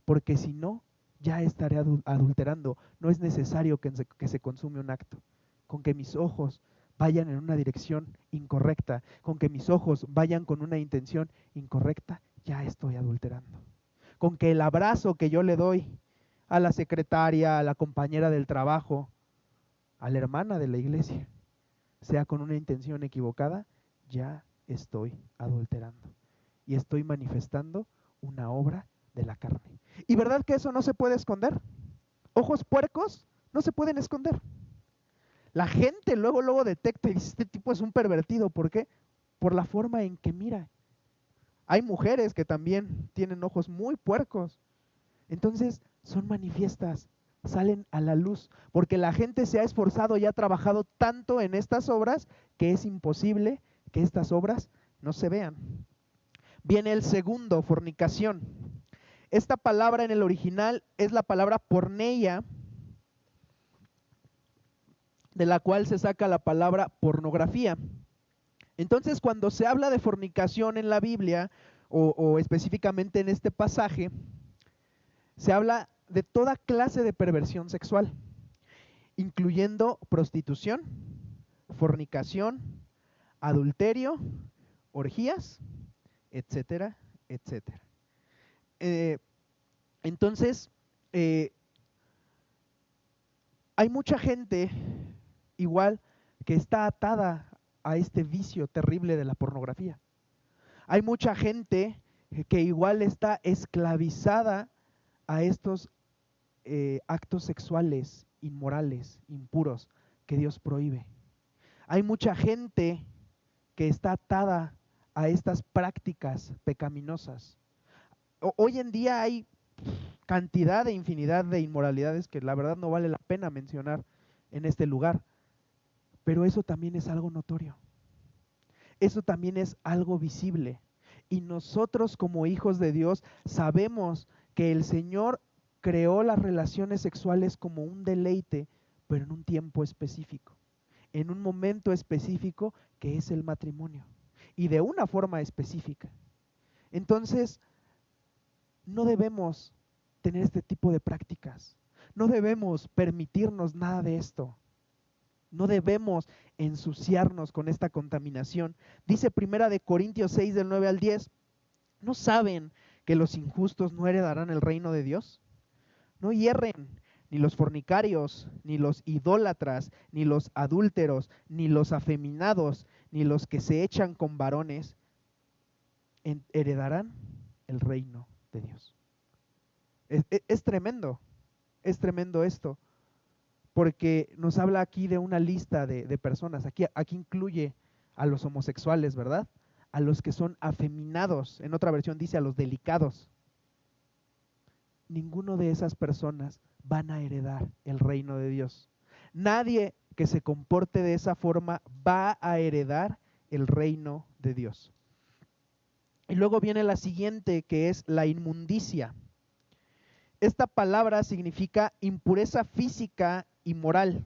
Porque si no, ya estaré adulterando. No es necesario que se consume un acto. Con que mis ojos vayan en una dirección incorrecta, con que mis ojos vayan con una intención incorrecta, ya estoy adulterando. Con que el abrazo que yo le doy a la secretaria, a la compañera del trabajo, a la hermana de la iglesia, sea con una intención equivocada, ya estoy adulterando. Y estoy manifestando una obra de la carne. ¿Y verdad que eso no se puede esconder? Ojos puercos no se pueden esconder. La gente luego detecta y dice, este tipo es un pervertido. ¿Por qué? Por la forma en que mira. Hay mujeres que también tienen ojos muy puercos. Entonces son manifiestas, salen a la luz, porque la gente se ha esforzado y ha trabajado tanto en estas obras que es imposible que estas obras no se vean. Viene el segundo, fornicación. Esta palabra en el original es la palabra porneia, de la cual se saca la palabra pornografía. Entonces, cuando se habla de fornicación en la Biblia, o específicamente en este pasaje, se habla de toda clase de perversión sexual, incluyendo prostitución, fornicación, adulterio, orgías, etcétera, etcétera. Entonces, hay mucha gente igual que está atada a este vicio terrible de la pornografía. Hay mucha gente que igual está esclavizada a estos actos sexuales inmorales, impuros, que Dios prohíbe. Hay mucha gente que está atada a estas prácticas pecaminosas. Hoy en día hay cantidad de infinidad de inmoralidades que la verdad no vale la pena mencionar en este lugar, pero eso también es algo notorio. Eso también es algo visible. Y nosotros como hijos de Dios sabemos que el Señor creó las relaciones sexuales como un deleite, pero en un tiempo específico, en un momento específico que es el matrimonio, y de una forma específica. Entonces, no debemos tener este tipo de prácticas, no debemos permitirnos nada de esto, no debemos ensuciarnos con esta contaminación. Dice 1 Corintios 6 del 9 al 10, ¿no saben que los injustos no heredarán el reino de Dios? No hierren ni los fornicarios, ni los idólatras, ni los adúlteros, ni los afeminados, ni los que se echan con varones, heredarán el reino de Dios. Es tremendo esto, porque nos habla aquí de una lista de personas. Aquí incluye a los homosexuales, ¿verdad? A los que son afeminados, en otra versión dice a los delicados. Ninguno de esas personas van a heredar el reino de Dios. Nadie que se comporte de esa forma va a heredar el reino de Dios. Y luego viene la siguiente, que es la inmundicia. Esta palabra significa impureza física y moral.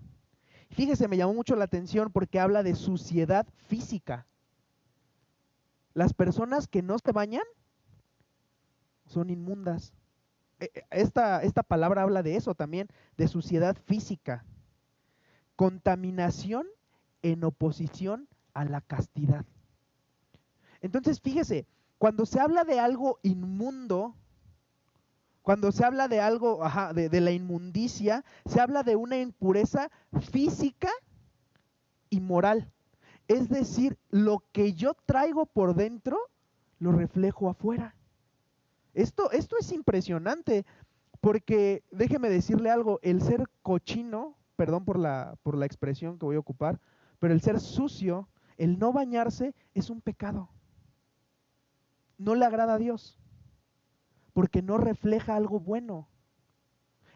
Fíjese, me llamó mucho la atención porque habla de suciedad física. Las personas que no se bañan son inmundas. Esta palabra habla de eso también, de suciedad física. Contaminación en oposición a la castidad. Entonces, fíjese, cuando se habla de algo inmundo, cuando se habla de algo, de la inmundicia, se habla de una impureza física y moral. Es decir, lo que yo traigo por dentro, lo reflejo afuera. Esto es impresionante, porque déjeme decirle algo, el ser cochino, perdón por la expresión que voy a ocupar, pero el ser sucio, el no bañarse es un pecado. No le agrada a Dios, porque no refleja algo bueno.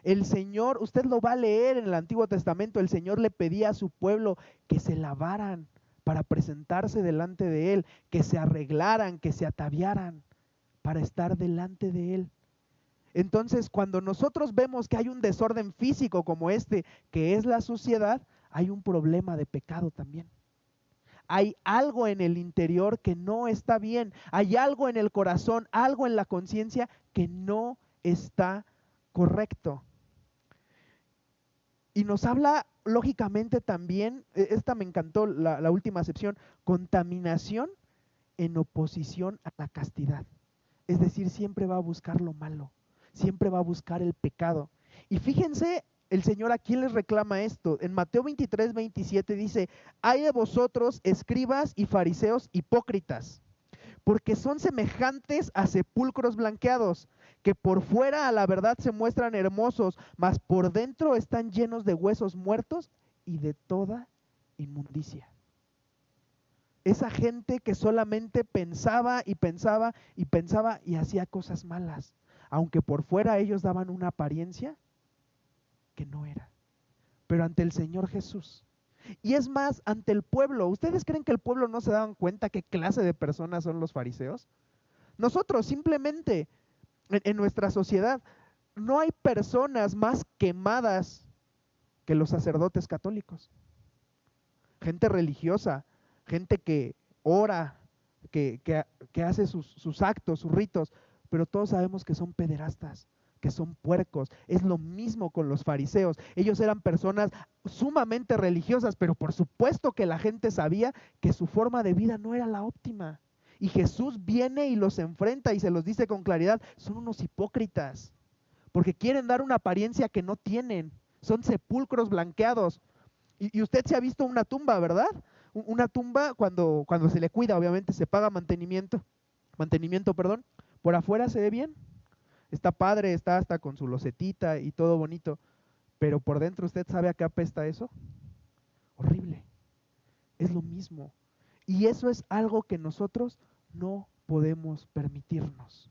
El Señor, usted lo va a leer en el Antiguo Testamento, el Señor le pedía a su pueblo que se lavaran para presentarse delante de Él, que se arreglaran, que se ataviaran para estar delante de Él. Entonces, cuando nosotros vemos que hay un desorden físico como este, que es la suciedad, hay un problema de pecado también. Hay algo en el interior que no está bien, hay algo en el corazón, algo en la conciencia que no está correcto. Y nos habla lógicamente también, esta me encantó, la última acepción, contaminación en oposición a la castidad. Es decir, siempre va a buscar lo malo, siempre va a buscar el pecado. Y fíjense, el Señor a quién les reclama esto. En Mateo 23, 27 dice, hay de vosotros, escribas y fariseos hipócritas, porque son semejantes a sepulcros blanqueados, que por fuera a la verdad se muestran hermosos, mas por dentro están llenos de huesos muertos y de toda inmundicia. Esa gente que solamente pensaba y pensaba y pensaba y hacía cosas malas, aunque por fuera ellos daban una apariencia que no era. Pero ante el Señor Jesús, y es más, ante el pueblo, ¿ustedes creen que el pueblo no se daban cuenta qué clase de personas son los fariseos? Nosotros simplemente, en nuestra sociedad, no hay personas más quemadas que los sacerdotes católicos. Gente religiosa, gente que ora, que hace sus actos, sus ritos, pero todos sabemos que son pederastas, que son puercos. Es lo mismo con los fariseos. Ellos eran personas sumamente religiosas, pero por supuesto que la gente sabía que su forma de vida no era la óptima. Y Jesús viene y los enfrenta y se los dice con claridad, son unos hipócritas, porque quieren dar una apariencia que no tienen. Son sepulcros blanqueados. Y usted se ha visto una tumba, ¿verdad? Una tumba cuando se le cuida, obviamente se paga mantenimiento, por afuera se ve bien, está padre, está hasta con su locetita y todo bonito, pero por dentro, ¿usted sabe a qué apesta eso? Horrible. Es lo mismo. Y eso es algo que nosotros no podemos permitirnos.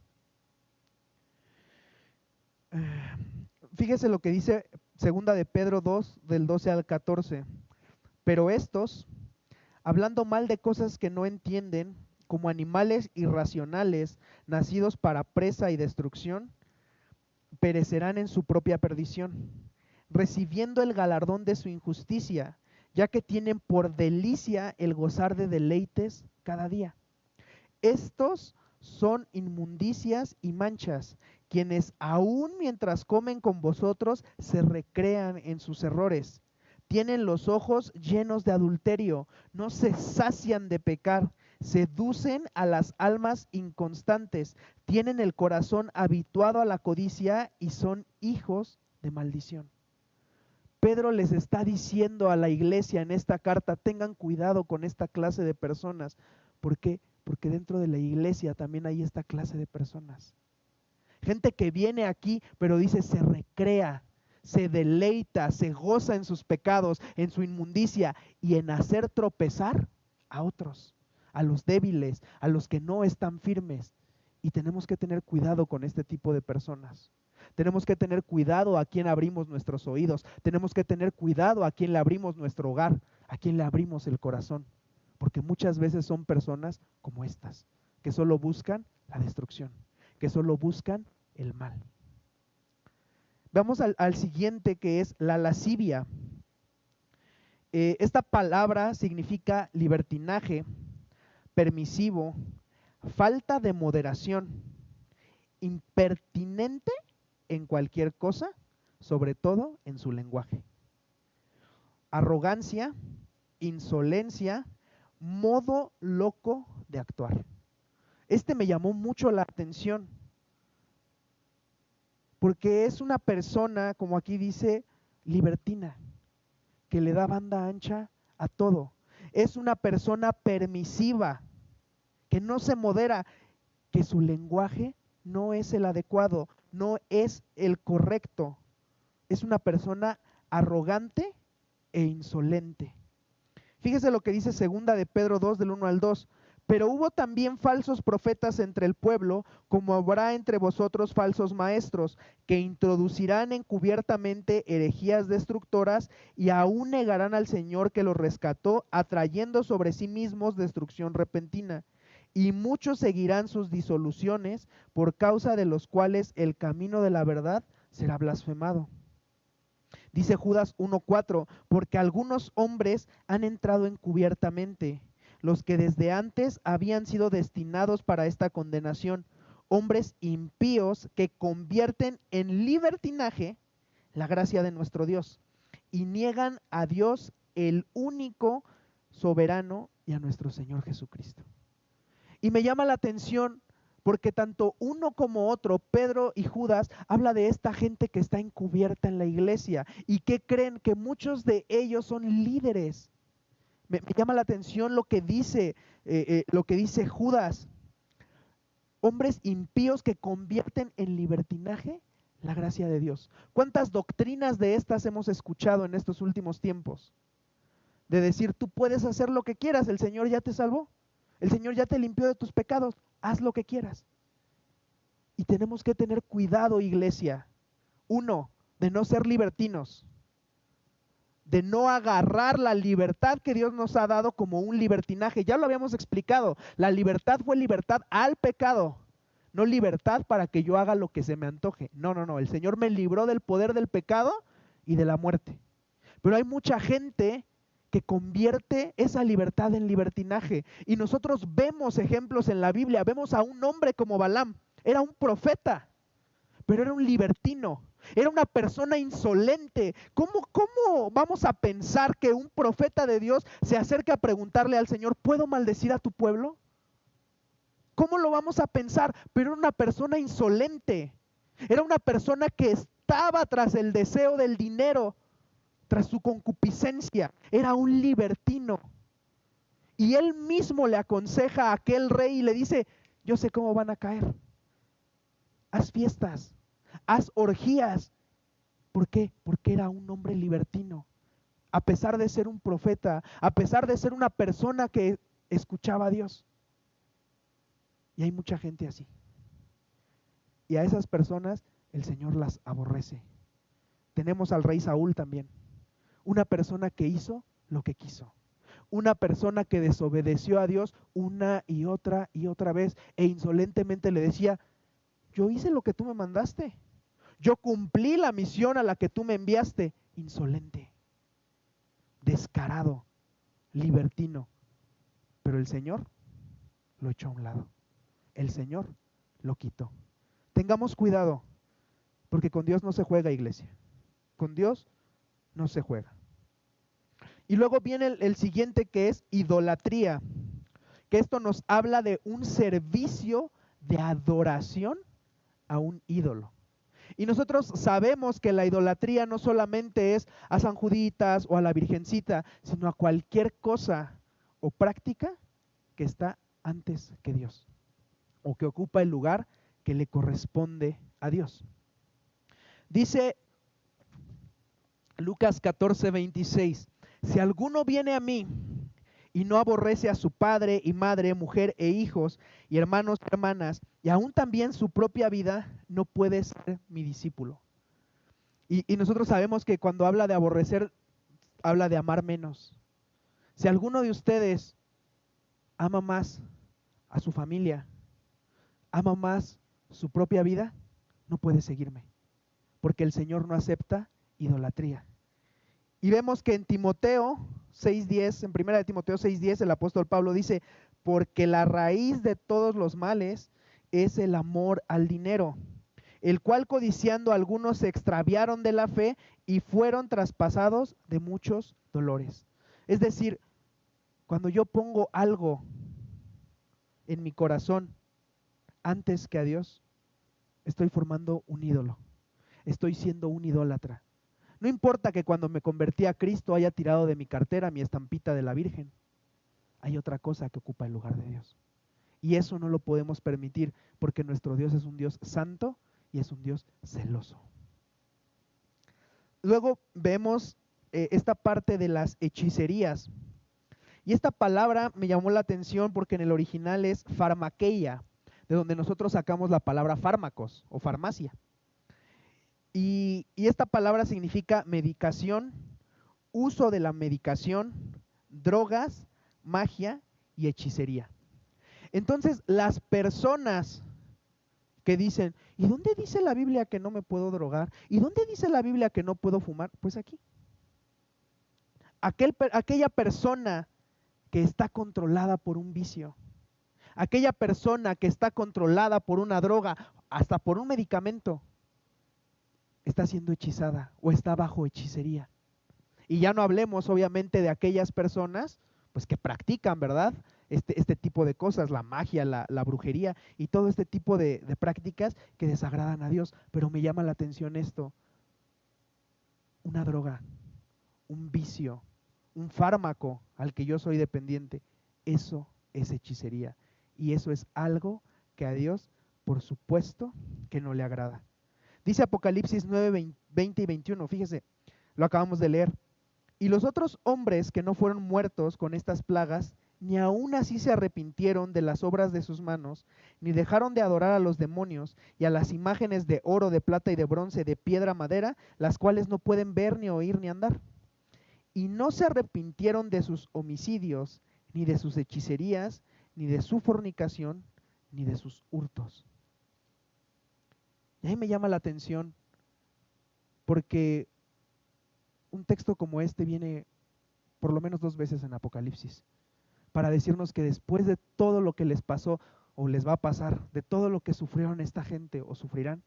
Fíjese lo que dice segunda de Pedro 2, del 12 al 14. Pero estos, hablando mal de cosas que no entienden, como animales irracionales, nacidos para presa y destrucción, perecerán en su propia perdición, recibiendo el galardón de su injusticia, ya que tienen por delicia el gozar de deleites cada día. Estos son inmundicias y manchas, quienes aún mientras comen con vosotros se recrean en sus errores. Tienen los ojos llenos de adulterio, no se sacian de pecar, seducen a las almas inconstantes, tienen el corazón habituado a la codicia y son hijos de maldición. Pedro les está diciendo a la iglesia en esta carta, tengan cuidado con esta clase de personas. ¿Por qué? Porque dentro de la iglesia también hay esta clase de personas. Gente que viene aquí, pero dice se recrea, se deleita, se goza en sus pecados, en su inmundicia y en hacer tropezar a otros, a los débiles, a los que no están firmes. Y tenemos que tener cuidado con este tipo de personas. Tenemos que tener cuidado a quién abrimos nuestros oídos. Tenemos que tener cuidado a quién le abrimos nuestro hogar, a quién le abrimos el corazón. Porque muchas veces son personas como estas, que solo buscan la destrucción, que solo buscan el mal. Vamos al siguiente, que es la lascivia. Esta palabra significa libertinaje, permisivo, falta de moderación, impertinente en cualquier cosa, sobre todo en su lenguaje. Arrogancia, insolencia, modo loco de actuar. Este me llamó mucho la atención, porque es una persona, como aquí dice, libertina, que le da banda ancha a todo. Es una persona permisiva, que no se modera, que su lenguaje no es el adecuado, no es el correcto. Es una persona arrogante e insolente. Fíjese lo que dice segunda de Pedro 2, del 1 al 2. Pero hubo también falsos profetas entre el pueblo, como habrá entre vosotros falsos maestros, que introducirán encubiertamente herejías destructoras y aún negarán al Señor que los rescató, atrayendo sobre sí mismos destrucción repentina. Y muchos seguirán sus disoluciones, por causa de los cuales el camino de la verdad será blasfemado. Dice Judas 1:4, porque algunos hombres han entrado encubiertamente, los que desde antes habían sido destinados para esta condenación, hombres impíos que convierten en libertinaje la gracia de nuestro Dios y niegan a Dios el único soberano y a nuestro Señor Jesucristo. Y me llama la atención porque tanto uno como otro, Pedro y Judas, habla de esta gente que está encubierta en la iglesia y que creen que muchos de ellos son líderes. Me llama la atención lo que dice Judas. Hombres impíos que convierten en libertinaje la gracia de Dios. ¿Cuántas doctrinas de estas hemos escuchado en estos últimos tiempos? De decir, tú puedes hacer lo que quieras, el Señor ya te salvó, el Señor ya te limpió de tus pecados, haz lo que quieras. Y tenemos que tener cuidado, iglesia. Uno, de no ser libertinos, de no agarrar la libertad que Dios nos ha dado como un libertinaje. Ya lo habíamos explicado, la libertad fue libertad al pecado, no libertad para que yo haga lo que se me antoje. No, el Señor me libró del poder del pecado y de la muerte. Pero hay mucha gente que convierte esa libertad en libertinaje. Y nosotros vemos ejemplos en la Biblia, vemos a un hombre como Balaam, era un profeta, pero era un libertino. Era una persona insolente. ¿Cómo vamos a pensar que un profeta de Dios se acerca a preguntarle al Señor, ¿puedo maldecir a tu pueblo? ¿Cómo lo vamos a pensar? Pero era una persona insolente. Era una persona que estaba tras el deseo del dinero, tras su concupiscencia. Era un libertino. Y él mismo le aconseja a aquel rey y le dice, yo sé cómo van a caer. Haz fiestas. Haz orgías. ¿Por qué? Porque era un hombre libertino. A pesar de ser un profeta, a pesar de ser una persona que escuchaba a Dios. Y hay mucha gente así. Y a esas personas el Señor las aborrece. Tenemos al rey Saúl también. Una persona que hizo lo que quiso. Una persona que desobedeció a Dios una y otra vez. E insolentemente le decía, yo hice lo que tú me mandaste. Yo cumplí la misión a la que tú me enviaste. Insolente, descarado, libertino. Pero el Señor lo echó a un lado. El Señor lo quitó. Tengamos cuidado, porque con Dios no se juega, iglesia. Con Dios no se juega. Y luego viene el siguiente, que es idolatría. Que esto nos habla de un servicio de adoración a un ídolo. Y nosotros sabemos que la idolatría no solamente es a San Juditas o a la Virgencita, sino a cualquier cosa o práctica que está antes que Dios, o que ocupa el lugar que le corresponde a Dios. Dice Lucas 14:26, si alguno viene a mí y no aborrece a su padre y madre, mujer e hijos, y hermanos y hermanas, y aún también su propia vida, no puede ser mi discípulo. Y nosotros sabemos que cuando habla de aborrecer, habla de amar menos. Si alguno de ustedes ama más a su familia, ama más su propia vida, no puede seguirme, porque el Señor no acepta idolatría. Y vemos que en Timoteo 6:10, en 1 de Timoteo 6:10, el apóstol Pablo dice, porque la raíz de todos los males es el amor al dinero, el cual codiciando algunos se extraviaron de la fe y fueron traspasados de muchos dolores. Es decir, cuando yo pongo algo en mi corazón antes que a Dios, estoy formando un ídolo, estoy siendo un idólatra. No importa que cuando me convertí a Cristo haya tirado de mi cartera mi estampita de la Virgen. Hay otra cosa que ocupa el lugar de Dios. Y eso no lo podemos permitir porque nuestro Dios es un Dios santo y es un Dios celoso. Luego vemos esta parte de las hechicerías. Y esta palabra me llamó la atención porque en el original es farmakeia, de donde nosotros sacamos la palabra fármacos o farmacia. Y esta palabra significa medicación, uso de la medicación, drogas, magia y hechicería. Entonces, las personas que dicen, ¿y dónde dice la Biblia que no me puedo drogar? ¿Y dónde dice la Biblia que no puedo fumar? Pues aquí. Aquella persona que está controlada por un vicio, aquella persona que está controlada por una droga, hasta por un medicamento, está siendo hechizada o está bajo hechicería. Y ya no hablemos obviamente de aquellas personas pues que practican, ¿verdad? Este tipo de cosas, la magia, la brujería y todo este tipo de prácticas que desagradan a Dios. Pero me llama la atención esto: una droga, un vicio, un fármaco al que yo soy dependiente, eso es hechicería. Y eso es algo que a Dios, por supuesto, que no le agrada. Dice Apocalipsis 9, 20 y 21, fíjese, lo acabamos de leer. Y los otros hombres que no fueron muertos con estas plagas, ni aún así se arrepintieron de las obras de sus manos, ni dejaron de adorar a los demonios y a las imágenes de oro, de plata y de bronce, de piedra, madera, las cuales no pueden ver, ni oír, ni andar. Y no se arrepintieron de sus homicidios, ni de sus hechicerías, ni de su fornicación, ni de sus hurtos. Y ahí me llama la atención, porque un texto como este viene por lo menos 2 veces en Apocalipsis, para decirnos que después de todo lo que les pasó o les va a pasar, de todo lo que sufrieron esta gente o sufrirán,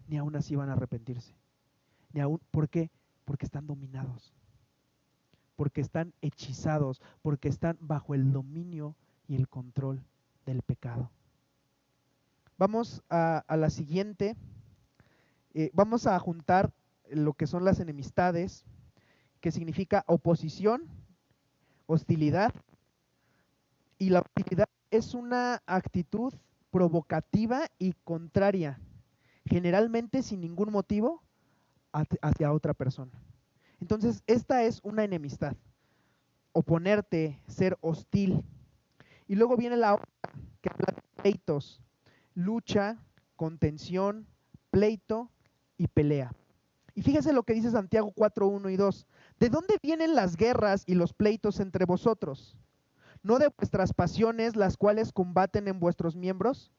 ni aún así van a arrepentirse. Ni aún, ¿por qué? Porque están dominados, porque están hechizados, porque están bajo el dominio y el control del pecado. Vamos a la siguiente. Vamos a juntar lo que son las enemistades, que significa oposición, hostilidad. Y la hostilidad es una actitud provocativa y contraria, generalmente sin ningún motivo, hacia otra persona. Entonces, esta es una enemistad, oponerte, ser hostil. Y luego viene la otra, que habla de pleitos, lucha, contención, pleito y pelea. Y fíjese lo que dice Santiago 4, 1 y 2. ¿De dónde vienen las guerras y los pleitos entre vosotros? ¿No de vuestras pasiones, las cuales combaten en vuestros miembros?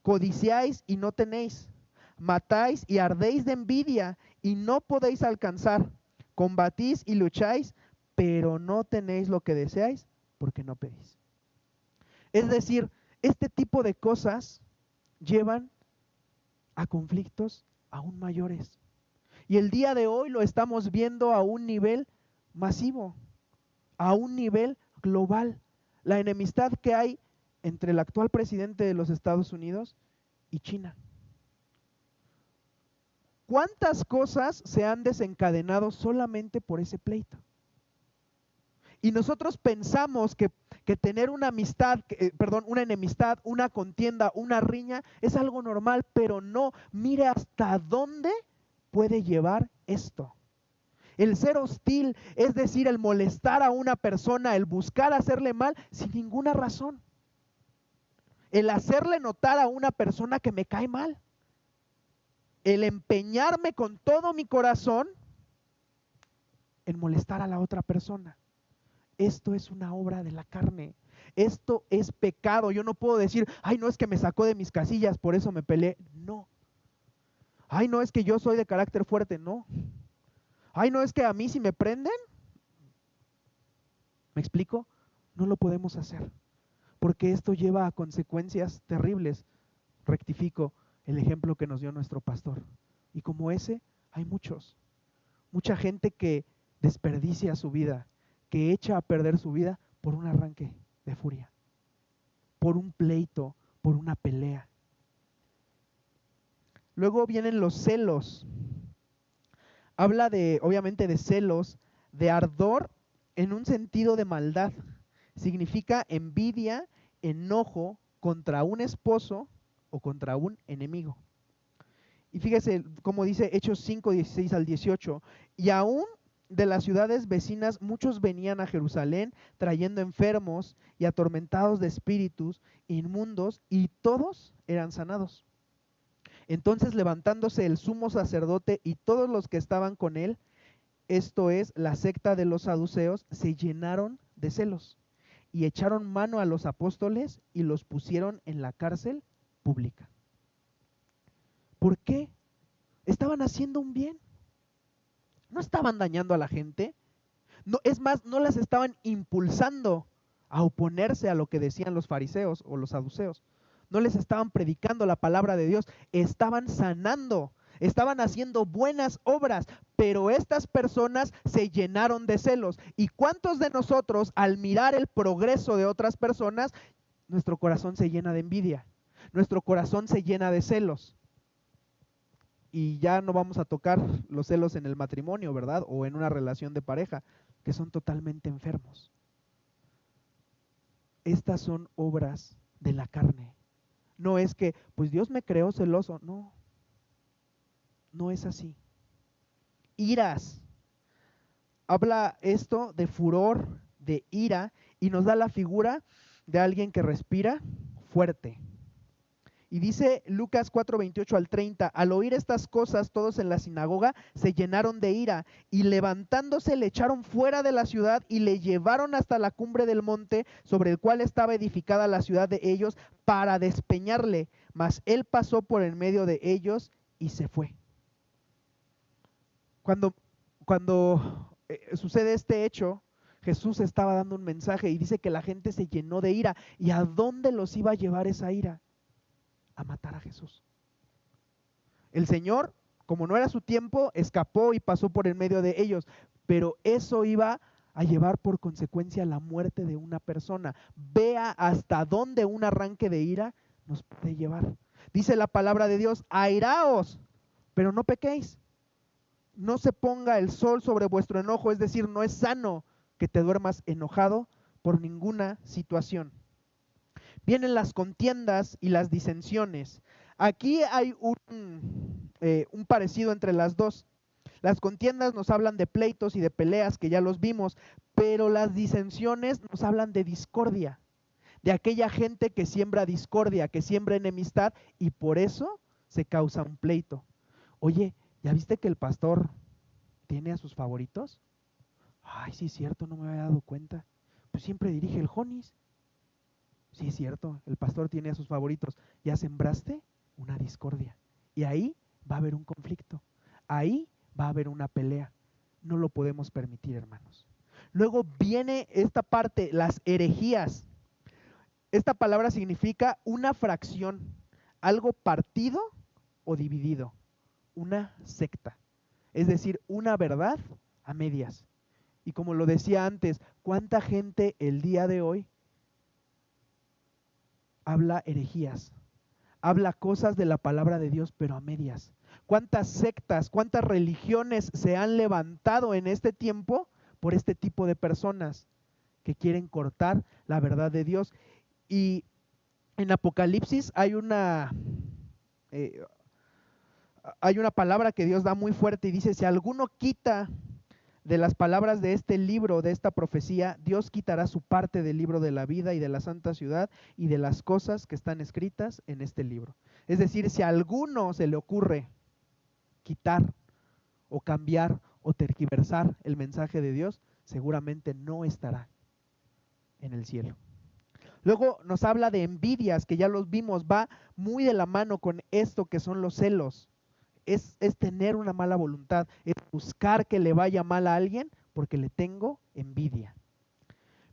Codiciáis y no tenéis, matáis y ardéis de envidia y no podéis alcanzar, combatís y lucháis, pero no tenéis lo que deseáis porque no pedís. Es decir, este tipo de cosas llevan a conflictos aún mayores. Y el día de hoy lo estamos viendo a un nivel masivo, a un nivel global. La enemistad que hay entre el actual presidente de los Estados Unidos y China. ¿Cuántas cosas se han desencadenado solamente por ese pleito? Y nosotros pensamos que tener una amistad, una enemistad, una contienda, una riña es algo normal, pero no. Mire hasta dónde puede llevar esto. El ser hostil, es decir, el molestar a una persona, el buscar hacerle mal sin ninguna razón. El hacerle notar a una persona que me cae mal. El empeñarme con todo mi corazón en molestar a la otra persona. Esto es una obra de la carne. Esto es pecado. Yo no puedo decir, ay, no, es que me sacó de mis casillas, por eso me peleé. No. Ay, no, es que yo soy de carácter fuerte. No. Ay, no, es que a mí si me prenden. ¿Me explico? No lo podemos hacer, porque esto lleva a consecuencias terribles. Rectifico el ejemplo que nos dio nuestro pastor. Y como ese, hay muchos. Mucha gente que desperdicia su vida, que echa a perder su vida por un arranque de furia, por un pleito, por una pelea. Luego vienen los celos. Habla obviamente de celos, de ardor en un sentido de maldad. Significa envidia enojo contra un esposo o contra un enemigo. Y fíjese cómo dice Hechos 5, 16 al 18. Y aún de las ciudades vecinas muchos venían a Jerusalén trayendo enfermos y atormentados de espíritus inmundos, y todos eran sanados. Entonces, levantándose el sumo sacerdote y todos los que estaban con él, esto es, la secta de los saduceos, se llenaron de celos y echaron mano a los apóstoles y los pusieron en la cárcel pública. ¿Por qué? Estaban haciendo un bien. No estaban dañando a la gente. No, es más, no las estaban impulsando a oponerse a lo que decían los fariseos o los saduceos. No les estaban predicando la palabra de Dios. Estaban sanando, estaban haciendo buenas obras, pero estas personas se llenaron de celos. ¿Y cuántos de nosotros, al mirar el progreso de otras personas, nuestro corazón se llena de envidia? Nuestro corazón se llena de celos. Y ya no vamos a tocar los celos en el matrimonio, ¿verdad? O en una relación de pareja, que son totalmente enfermos. Estas son obras de la carne. No es que, pues Dios me creó celoso. No, no es así. Iras. Habla esto de furor, de ira, y nos da la figura de alguien que respira fuerte. Y dice Lucas 4, 28 al 30, al oír estas cosas todos en la sinagoga se llenaron de ira y levantándose le echaron fuera de la ciudad y le llevaron hasta la cumbre del monte sobre el cual estaba edificada la ciudad de ellos para despeñarle, mas él pasó por en medio de ellos y se fue. Cuando sucede este hecho, Jesús estaba dando un mensaje y dice que la gente se llenó de ira. ¿Y a dónde los iba a llevar esa ira? A matar a Jesús. El Señor, como no era su tiempo, escapó y pasó por en medio de ellos, pero eso iba a llevar por consecuencia la muerte de una persona. Vea hasta dónde un arranque de ira nos puede llevar. Dice la palabra de Dios, airaos, pero no pequéis. No se ponga el sol sobre vuestro enojo, es decir, no es sano que te duermas enojado por ninguna situación. Vienen las contiendas y las disensiones. Aquí hay un parecido entre las dos. Las contiendas nos hablan de pleitos y de peleas, que ya los vimos, pero las disensiones nos hablan de discordia, de aquella gente que siembra discordia, que siembra enemistad, y por eso se causa un pleito. Oye, ¿ya viste que el pastor tiene a sus favoritos? Ay, sí es cierto, no me había dado cuenta. Pues siempre dirige el Jonis. Sí es cierto, el pastor tiene a sus favoritos. Ya sembraste una discordia. Y ahí va a haber un conflicto. Ahí va a haber una pelea. No lo podemos permitir, hermanos. Luego viene esta parte, las herejías. Esta palabra significa una fracción, algo partido o dividido, una secta. Es decir, una verdad a medias. Y como lo decía antes, ¿cuánta gente el día de hoy habla herejías? Habla cosas de la palabra de Dios, pero a medias. ¿Cuántas sectas, cuántas religiones se han levantado en este tiempo por este tipo de personas que quieren cortar la verdad de Dios? Y en Apocalipsis hay una palabra que Dios da muy fuerte y dice, si alguno quita de las palabras de este libro, de esta profecía, Dios quitará su parte del libro de la vida y de la santa ciudad y de las cosas que están escritas en este libro. Es decir, si a alguno se le ocurre quitar o cambiar o tergiversar el mensaje de Dios, seguramente no estará en el cielo. Luego nos habla de envidias, que ya los vimos, va muy de la mano con esto que son los celos. Es tener una mala voluntad, es buscar que le vaya mal a alguien porque le tengo envidia.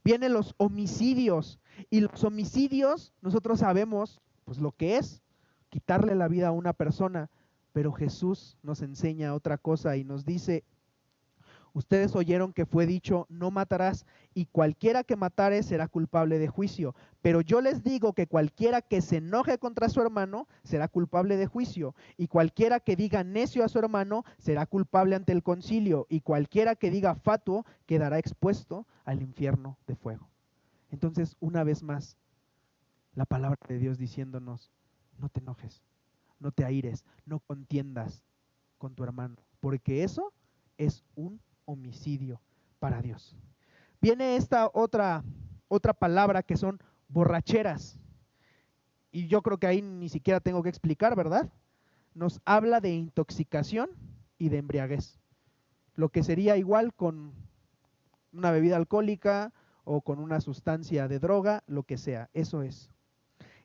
Vienen los homicidios, y los homicidios nosotros sabemos pues lo que es, quitarle la vida a una persona, pero Jesús nos enseña otra cosa y nos dice, ustedes oyeron que fue dicho, no matarás, y cualquiera que matare será culpable de juicio. Pero yo les digo que cualquiera que se enoje contra su hermano será culpable de juicio, y cualquiera que diga necio a su hermano será culpable ante el concilio, y cualquiera que diga fatuo quedará expuesto al infierno de fuego. Entonces, una vez más, la palabra de Dios diciéndonos, no te enojes, no te aires, no contiendas con tu hermano, porque eso es un homicidio para Dios. Viene esta otra palabra que son borracheras, y yo creo que ahí ni siquiera tengo que explicar, ¿verdad? Nos habla de intoxicación y de embriaguez, lo que sería igual con una bebida alcohólica o con una sustancia de droga, lo que sea, eso es.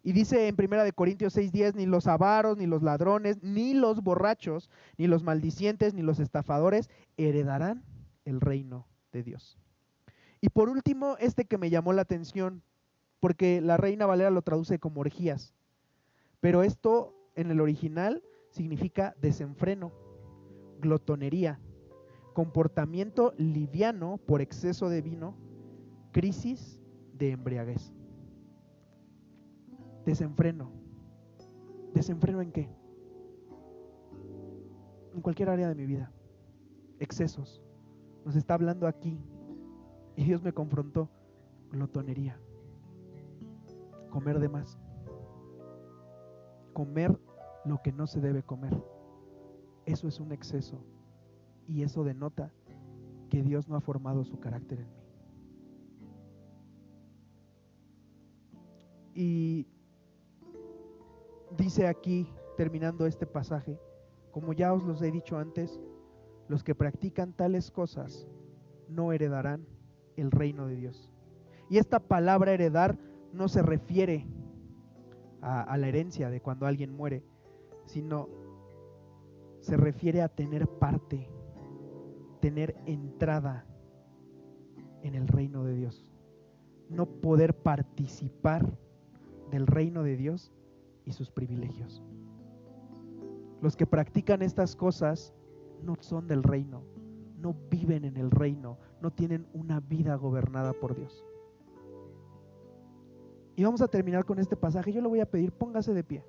Y dice en 1 Corintios 6:10, ni los avaros, ni los ladrones, ni los borrachos, ni los maldicientes, ni los estafadores heredarán el reino de Dios. Y por último, que me llamó la atención, porque la Reina Valera lo traduce como orgías, pero esto en el original significa desenfreno, glotonería, comportamiento liviano por exceso de vino, crisis de embriaguez. Desenfreno. ¿Desenfreno en qué? En cualquier área de mi vida. Excesos. Nos está hablando aquí. Y Dios me confrontó. Glotonería. Comer de más. Comer lo que no se debe comer. Eso es un exceso. Y eso denota que Dios no ha formado su carácter en mí. Y dice aquí, terminando este pasaje, como ya os los he dicho antes, los que practican tales cosas no heredarán el reino de Dios. Y esta palabra heredar no se refiere a la herencia de cuando alguien muere, sino se refiere a tener parte, tener entrada en el reino de Dios. No poder participar del reino de Dios y sus privilegios. Los que practican estas cosas no son del reino, no viven en el reino, no tienen una vida gobernada por Dios. Y vamos a terminar con este pasaje. Yo le voy a pedir, póngase de pie.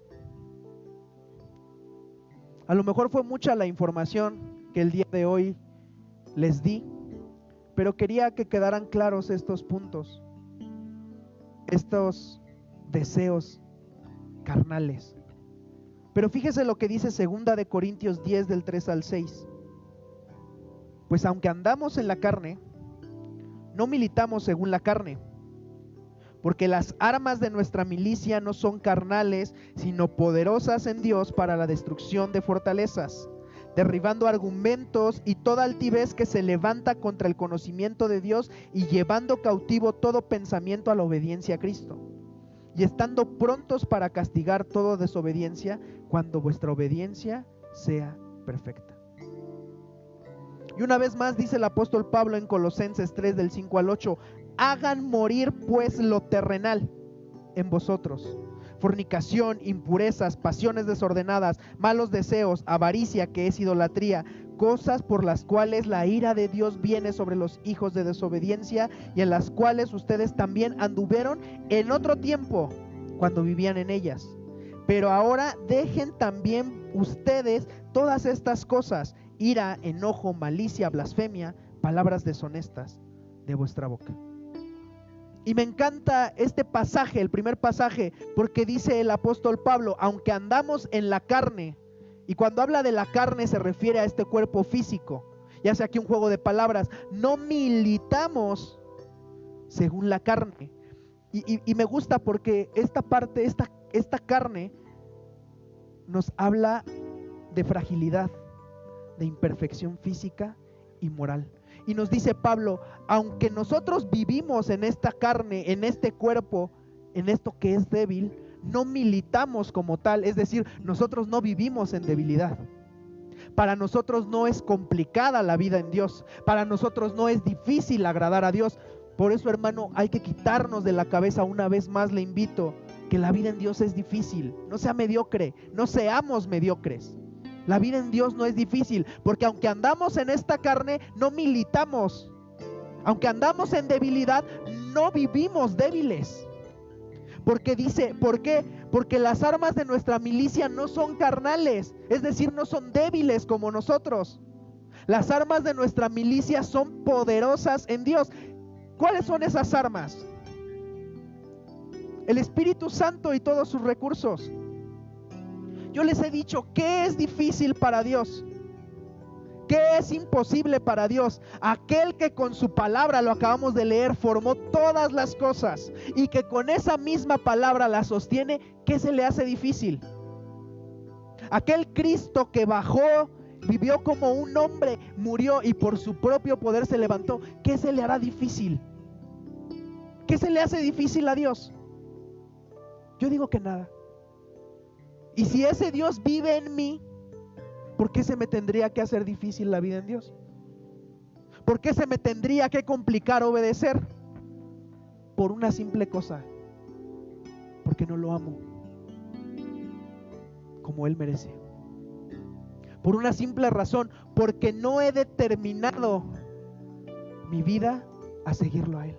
A lo mejor fue mucha la información que el día de hoy les di, pero quería que quedaran claros estos puntos, estos deseos carnales. Pero fíjese lo que dice 2 de Corintios 10 del 3 al 6. Pues aunque andamos en la carne, no militamos según la carne, porque las armas de nuestra milicia no son carnales, sino poderosas en Dios para la destrucción de fortalezas, derribando argumentos y toda altivez que se levanta contra el conocimiento de Dios y llevando cautivo todo pensamiento a la obediencia a Cristo. Y estando prontos para castigar toda desobediencia cuando vuestra obediencia sea perfecta. Y una vez más dice el apóstol Pablo en Colosenses 3 del 5 al 8, hagan morir pues lo terrenal en vosotros: fornicación, impurezas, pasiones desordenadas, malos deseos, avaricia, que es idolatría, cosas por las cuales la ira de Dios viene sobre los hijos de desobediencia, y en las cuales ustedes también anduvieron en otro tiempo cuando vivían en ellas. Pero ahora dejen también ustedes todas estas cosas: ira, enojo, malicia, blasfemia, palabras deshonestas de vuestra boca. Y me encanta este pasaje, el primer pasaje, porque dice el apóstol Pablo, aunque andamos en la carne, y cuando habla de la carne se refiere a este cuerpo físico, ya sea aquí un juego de palabras, no militamos según la carne. Y me gusta porque esta parte, esta carne nos habla de fragilidad, de imperfección física y moral. Y nos dice Pablo, aunque nosotros vivimos en esta carne, en este cuerpo, en esto que es débil, no militamos como tal, es decir, nosotros no vivimos en debilidad. Para nosotros no es complicada la vida en Dios, para nosotros no es difícil agradar a Dios. Por eso, hermano, hay que quitarnos de la cabeza, una vez más le invito, que la vida en Dios es difícil. No sea mediocre, no seamos mediocres. La vida en Dios no es difícil, porque aunque andamos en esta carne, no militamos. Aunque andamos en debilidad, no vivimos débiles. Porque dice, ¿por qué? Porque las armas de nuestra milicia no son carnales, es decir, no son débiles como nosotros. Las armas de nuestra milicia son poderosas en Dios. ¿Cuáles son esas armas? el Espíritu Santo y todos sus recursos. Yo les he dicho, ¿qué es difícil para Dios? ¿Qué es imposible para Dios? Aquel que con su palabra, lo acabamos de leer, formó todas las cosas y que con esa misma palabra la sostiene, ¿qué se le hace difícil? Aquel Cristo que bajó, vivió como un hombre, murió y por su propio poder se levantó, ¿qué se le hará difícil? ¿Qué se le hace difícil a Dios? Yo digo que nada. Y si ese Dios vive en mí, ¿por qué se me tendría que hacer difícil la vida en Dios? ¿Por qué se me tendría que complicar obedecer? Por una simple cosa, porque no lo amo como Él merece. Por una simple razón, porque no he determinado mi vida a seguirlo a Él.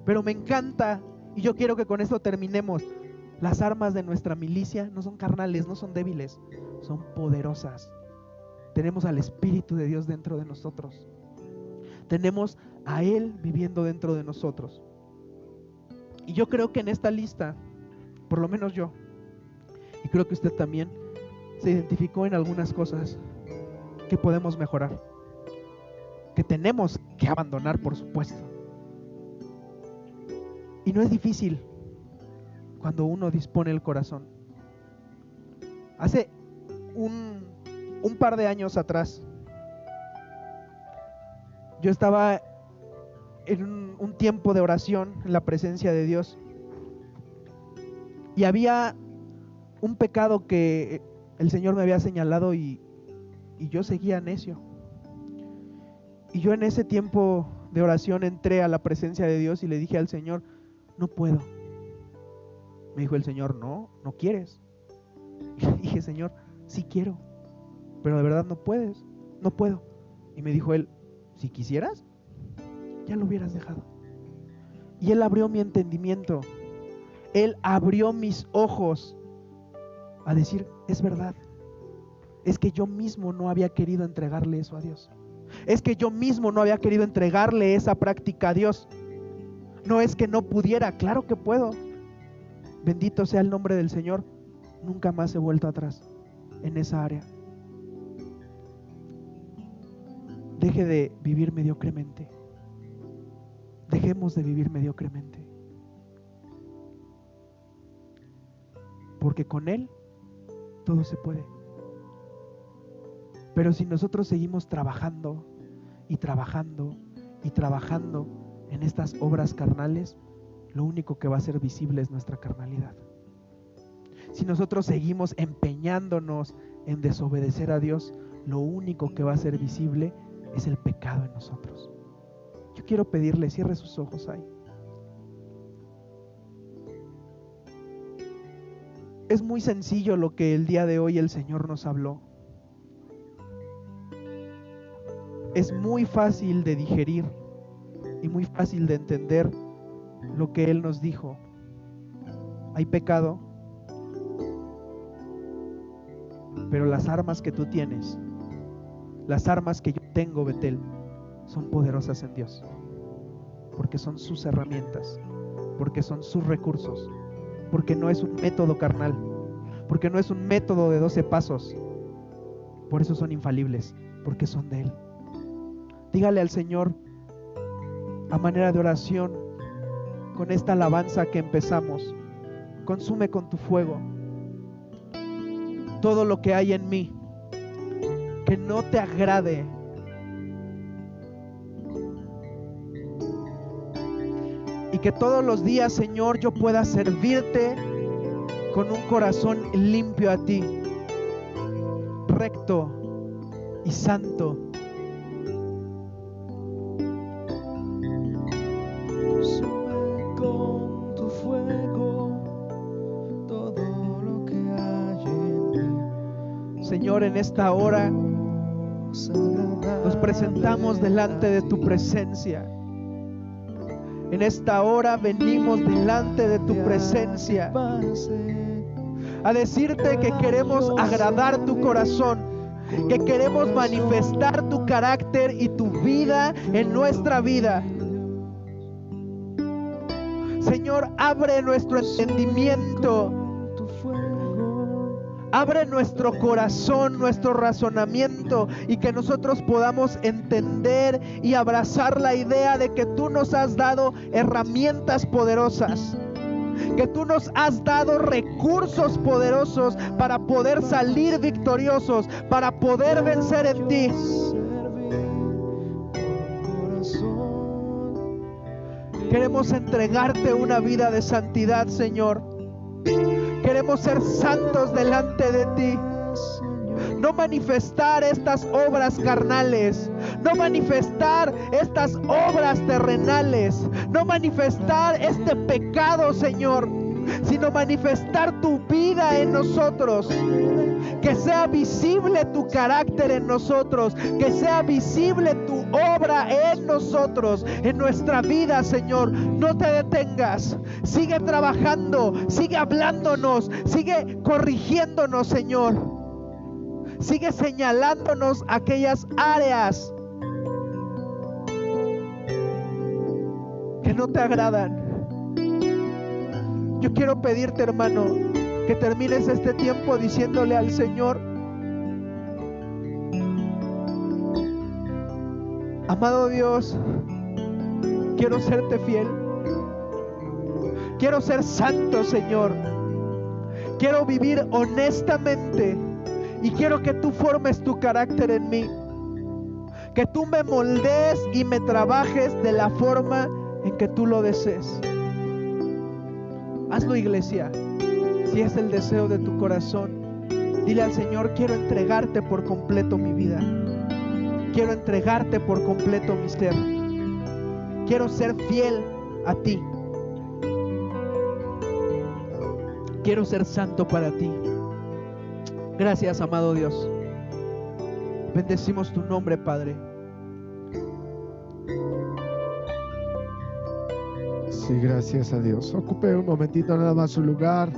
Pero me encanta, y yo quiero que con esto terminemos, las armas de nuestra milicia no son carnales, no son débiles, son poderosas. Tenemos al Espíritu de Dios dentro de nosotros. Tenemos a Él viviendo dentro de nosotros. Y yo creo que en esta lista, por lo menos yo, y creo que usted también, se identificó en algunas cosas que podemos mejorar, que tenemos que abandonar, por supuesto. Y no es difícil cuando uno dispone el corazón. Hace un par de años atrás, yo estaba en un tiempo de oración en la presencia de Dios y había un pecado que el Señor me había señalado y yo seguía necio. Y yo en ese tiempo de oración entré a la presencia de Dios y le dije al Señor, no puedo. Me dijo el Señor, no quieres. Y le dije, Señor, sí quiero, pero de verdad no puedes, no puedo. Y me dijo Él, si quisieras, ya lo hubieras dejado. Y Él abrió mi entendimiento, Él abrió mis ojos a decir, es verdad, es que yo mismo no había querido entregarle eso a Dios. Es que yo mismo no había querido entregarle esa práctica a Dios. No es que no pudiera, claro que puedo. Bendito sea el nombre del Señor. Nunca más he vuelto atrás en esa área. Deje de vivir mediocremente. Dejemos de vivir mediocremente. Porque con Él todo se puede. Pero si nosotros seguimos trabajando y trabajando y trabajando en estas obras carnales, lo único que va a ser visible es nuestra carnalidad. Si nosotros seguimos empeñándonos en desobedecer a Dios, lo único que va a ser visible es el pecado en nosotros. Yo quiero pedirle, cierre sus ojos ahí. Es muy sencillo lo que el día de hoy el Señor nos habló. Es muy fácil de digerir y muy fácil de entender lo que Él nos dijo. Hay pecado, pero las armas que tú tienes, las armas que yo tengo, Betel, son poderosas en Dios, porque son sus herramientas, porque son sus recursos, porque no es un método carnal, porque no es un método de 12 pasos, por eso son infalibles, porque son de Él. Dígale al Señor, a manera de oración, con esta alabanza que empezamos, consume con tu fuego todo lo que hay en mí que no te agrade. Y que todos los días, Señor, yo pueda servirte con un corazón limpio a ti, recto y santo. Consume con tu fuego todo lo que hay en mí. Señor, en esta hora nos presentamos delante de tu presencia. En esta hora venimos delante de tu presencia a decirte que queremos agradar tu corazón, que queremos manifestar tu carácter y tu vida en nuestra vida. Señor, abre nuestro entendimiento. Abre nuestro corazón, nuestro razonamiento, y que nosotros podamos entender y abrazar la idea de que tú nos has dado herramientas poderosas, que tú nos has dado recursos poderosos para poder salir victoriosos, para poder vencer en ti. Queremos entregarte una vida de santidad, Señor. Queremos ser santos delante de ti. No manifestar estas obras carnales, no manifestar estas obras terrenales, no manifestar este pecado, Señor, sino manifestar tu vida en nosotros. Que sea visible tu carácter en nosotros, que sea visible tu obra en nosotros, en nuestra vida, Señor. No te detengas, sigue trabajando, sigue hablándonos, sigue corrigiéndonos, Señor. Sigue señalándonos aquellas áreas que no te agradan. Yo quiero pedirte, hermano, que termines este tiempo diciéndole al Señor: amado Dios, quiero serte fiel. Quiero ser santo, Señor. Quiero vivir honestamente y quiero que tú formes tu carácter en mí. Que tú me moldees y me trabajes de la forma en que tú lo desees. Hazlo, iglesia. Si es el deseo de tu corazón, dile al Señor: quiero entregarte por completo mi vida. Quiero entregarte por completo mi ser. Quiero ser fiel a ti. Quiero ser santo para ti. Gracias, amado Dios. Bendecimos tu nombre, Padre. Sí, gracias a Dios. Ocupe un momentito nada más su lugar.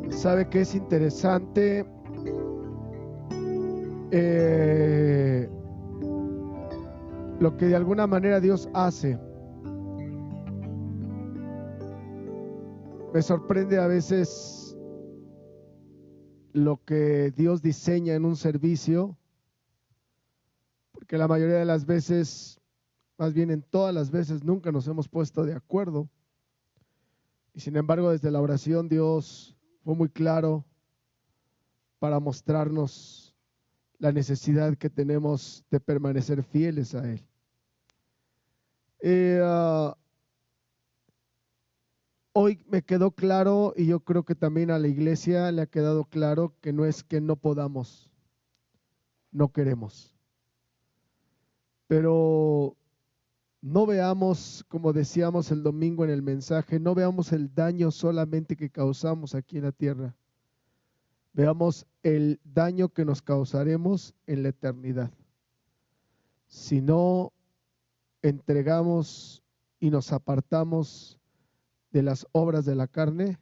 ¿Sabe qué es interesante? Lo que de alguna manera Dios hace. Me sorprende a veces lo que Dios diseña en un servicio, porque la mayoría de las veces, más bien en todas las veces, nunca nos hemos puesto de acuerdo. Y sin embargo, desde la oración Dios fue muy claro para mostrarnos la necesidad que tenemos de permanecer fieles a Él. Hoy me quedó claro, y yo creo que también a la iglesia le ha quedado claro, que no es que no podamos, no queremos. Pero no veamos, como decíamos el domingo en el mensaje, no veamos el daño solamente que causamos aquí en la tierra. Veamos el daño que nos causaremos en la eternidad. Si no entregamos y nos apartamos de las obras de la carne,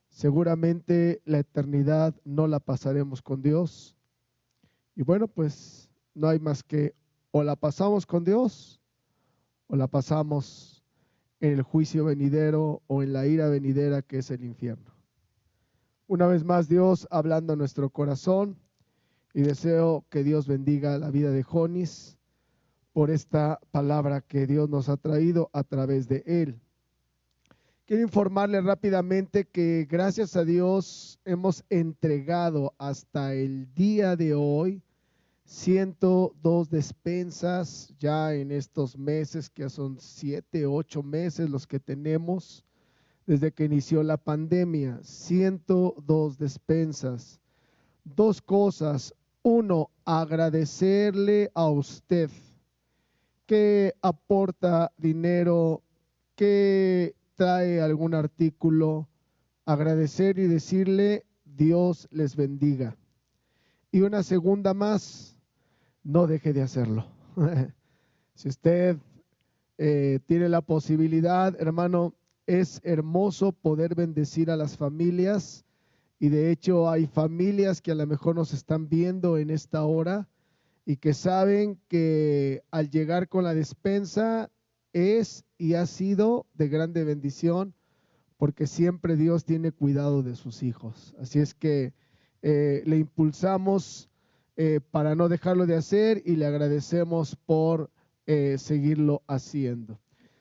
seguramente la eternidad no la pasaremos con Dios. Y bueno, pues no hay más que o la pasamos con Dios o la pasamos en el juicio venidero o en la ira venidera, que es el infierno. Una vez más, Dios hablando a nuestro corazón, y deseo que Dios bendiga la vida de Jonis por esta palabra que Dios nos ha traído a través de él. Quiero informarle rápidamente que gracias a Dios hemos entregado hasta el día de hoy 102 despensas ya en estos meses, que son 7, 8 meses los que tenemos desde que inició la pandemia. 102 despensas. Dos cosas. Uno, agradecerle a usted que aporta dinero, que trae algún artículo, agradecer y decirle: Dios les bendiga. Y una segunda más, no deje de hacerlo. Si usted tiene la posibilidad, hermano, es hermoso poder bendecir a las familias, y de hecho hay familias que a lo mejor nos están viendo en esta hora y que saben que al llegar con la despensa es y ha sido de grande bendición, porque siempre Dios tiene cuidado de sus hijos. Así es que le impulsamos para no dejarlo de hacer y le agradecemos por seguirlo haciendo.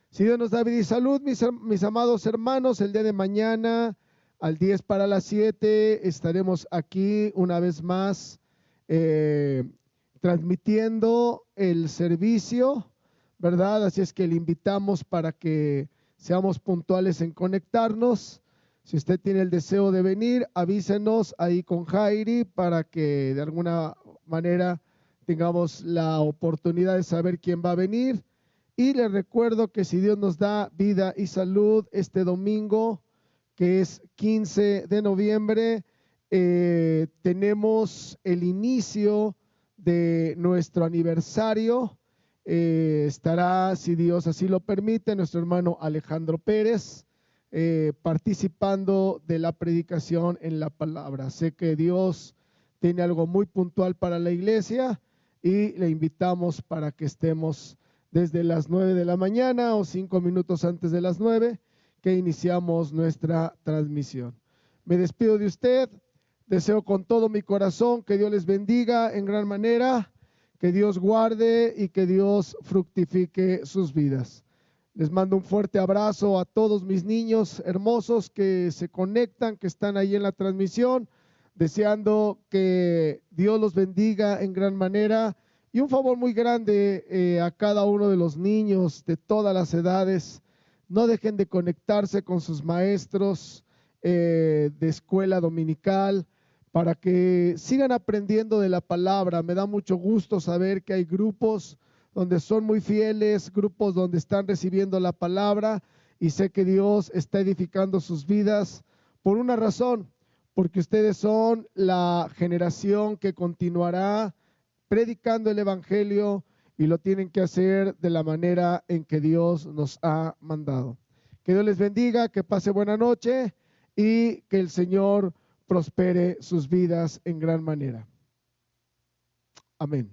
Si Dios nos da vida y salud, mis amados hermanos, el día de mañana al 10 para las 7 estaremos aquí una vez más transmitiendo el servicio, ¿verdad? Así es que le invitamos para que seamos puntuales en conectarnos. Si usted tiene el deseo de venir, avísenos ahí con Jairi para que de alguna manera tengamos la oportunidad de saber quién va a venir. Y les recuerdo que si Dios nos da vida y salud, este domingo, que es 15 de noviembre, tenemos el inicio de nuestro aniversario. Estará, si Dios así lo permite, nuestro hermano Alejandro Pérez participando de la predicación en la palabra. Sé que Dios tiene algo muy puntual para la iglesia y le invitamos para que estemos desde las 9 de la mañana o 5 minutos antes de las 9 que iniciamos nuestra transmisión. Me despido de usted, deseo con todo mi corazón que Dios les bendiga en gran manera, que Dios guarde y que Dios fructifique sus vidas. Les mando un fuerte abrazo a todos mis niños hermosos que se conectan, que están ahí en la transmisión, deseando que Dios los bendiga en gran manera. Y un favor muy grande a cada uno de los niños de todas las edades: no dejen de conectarse con sus maestros de escuela dominical para que sigan aprendiendo de la palabra. Me da mucho gusto saber que hay grupos donde son muy fieles, grupos donde están recibiendo la palabra, y sé que Dios está edificando sus vidas por una razón, porque ustedes son la generación que continuará predicando el evangelio, y lo tienen que hacer de la manera en que Dios nos ha mandado. Que Dios les bendiga, que pase buena noche y que el Señor prospere sus vidas en gran manera. Amén.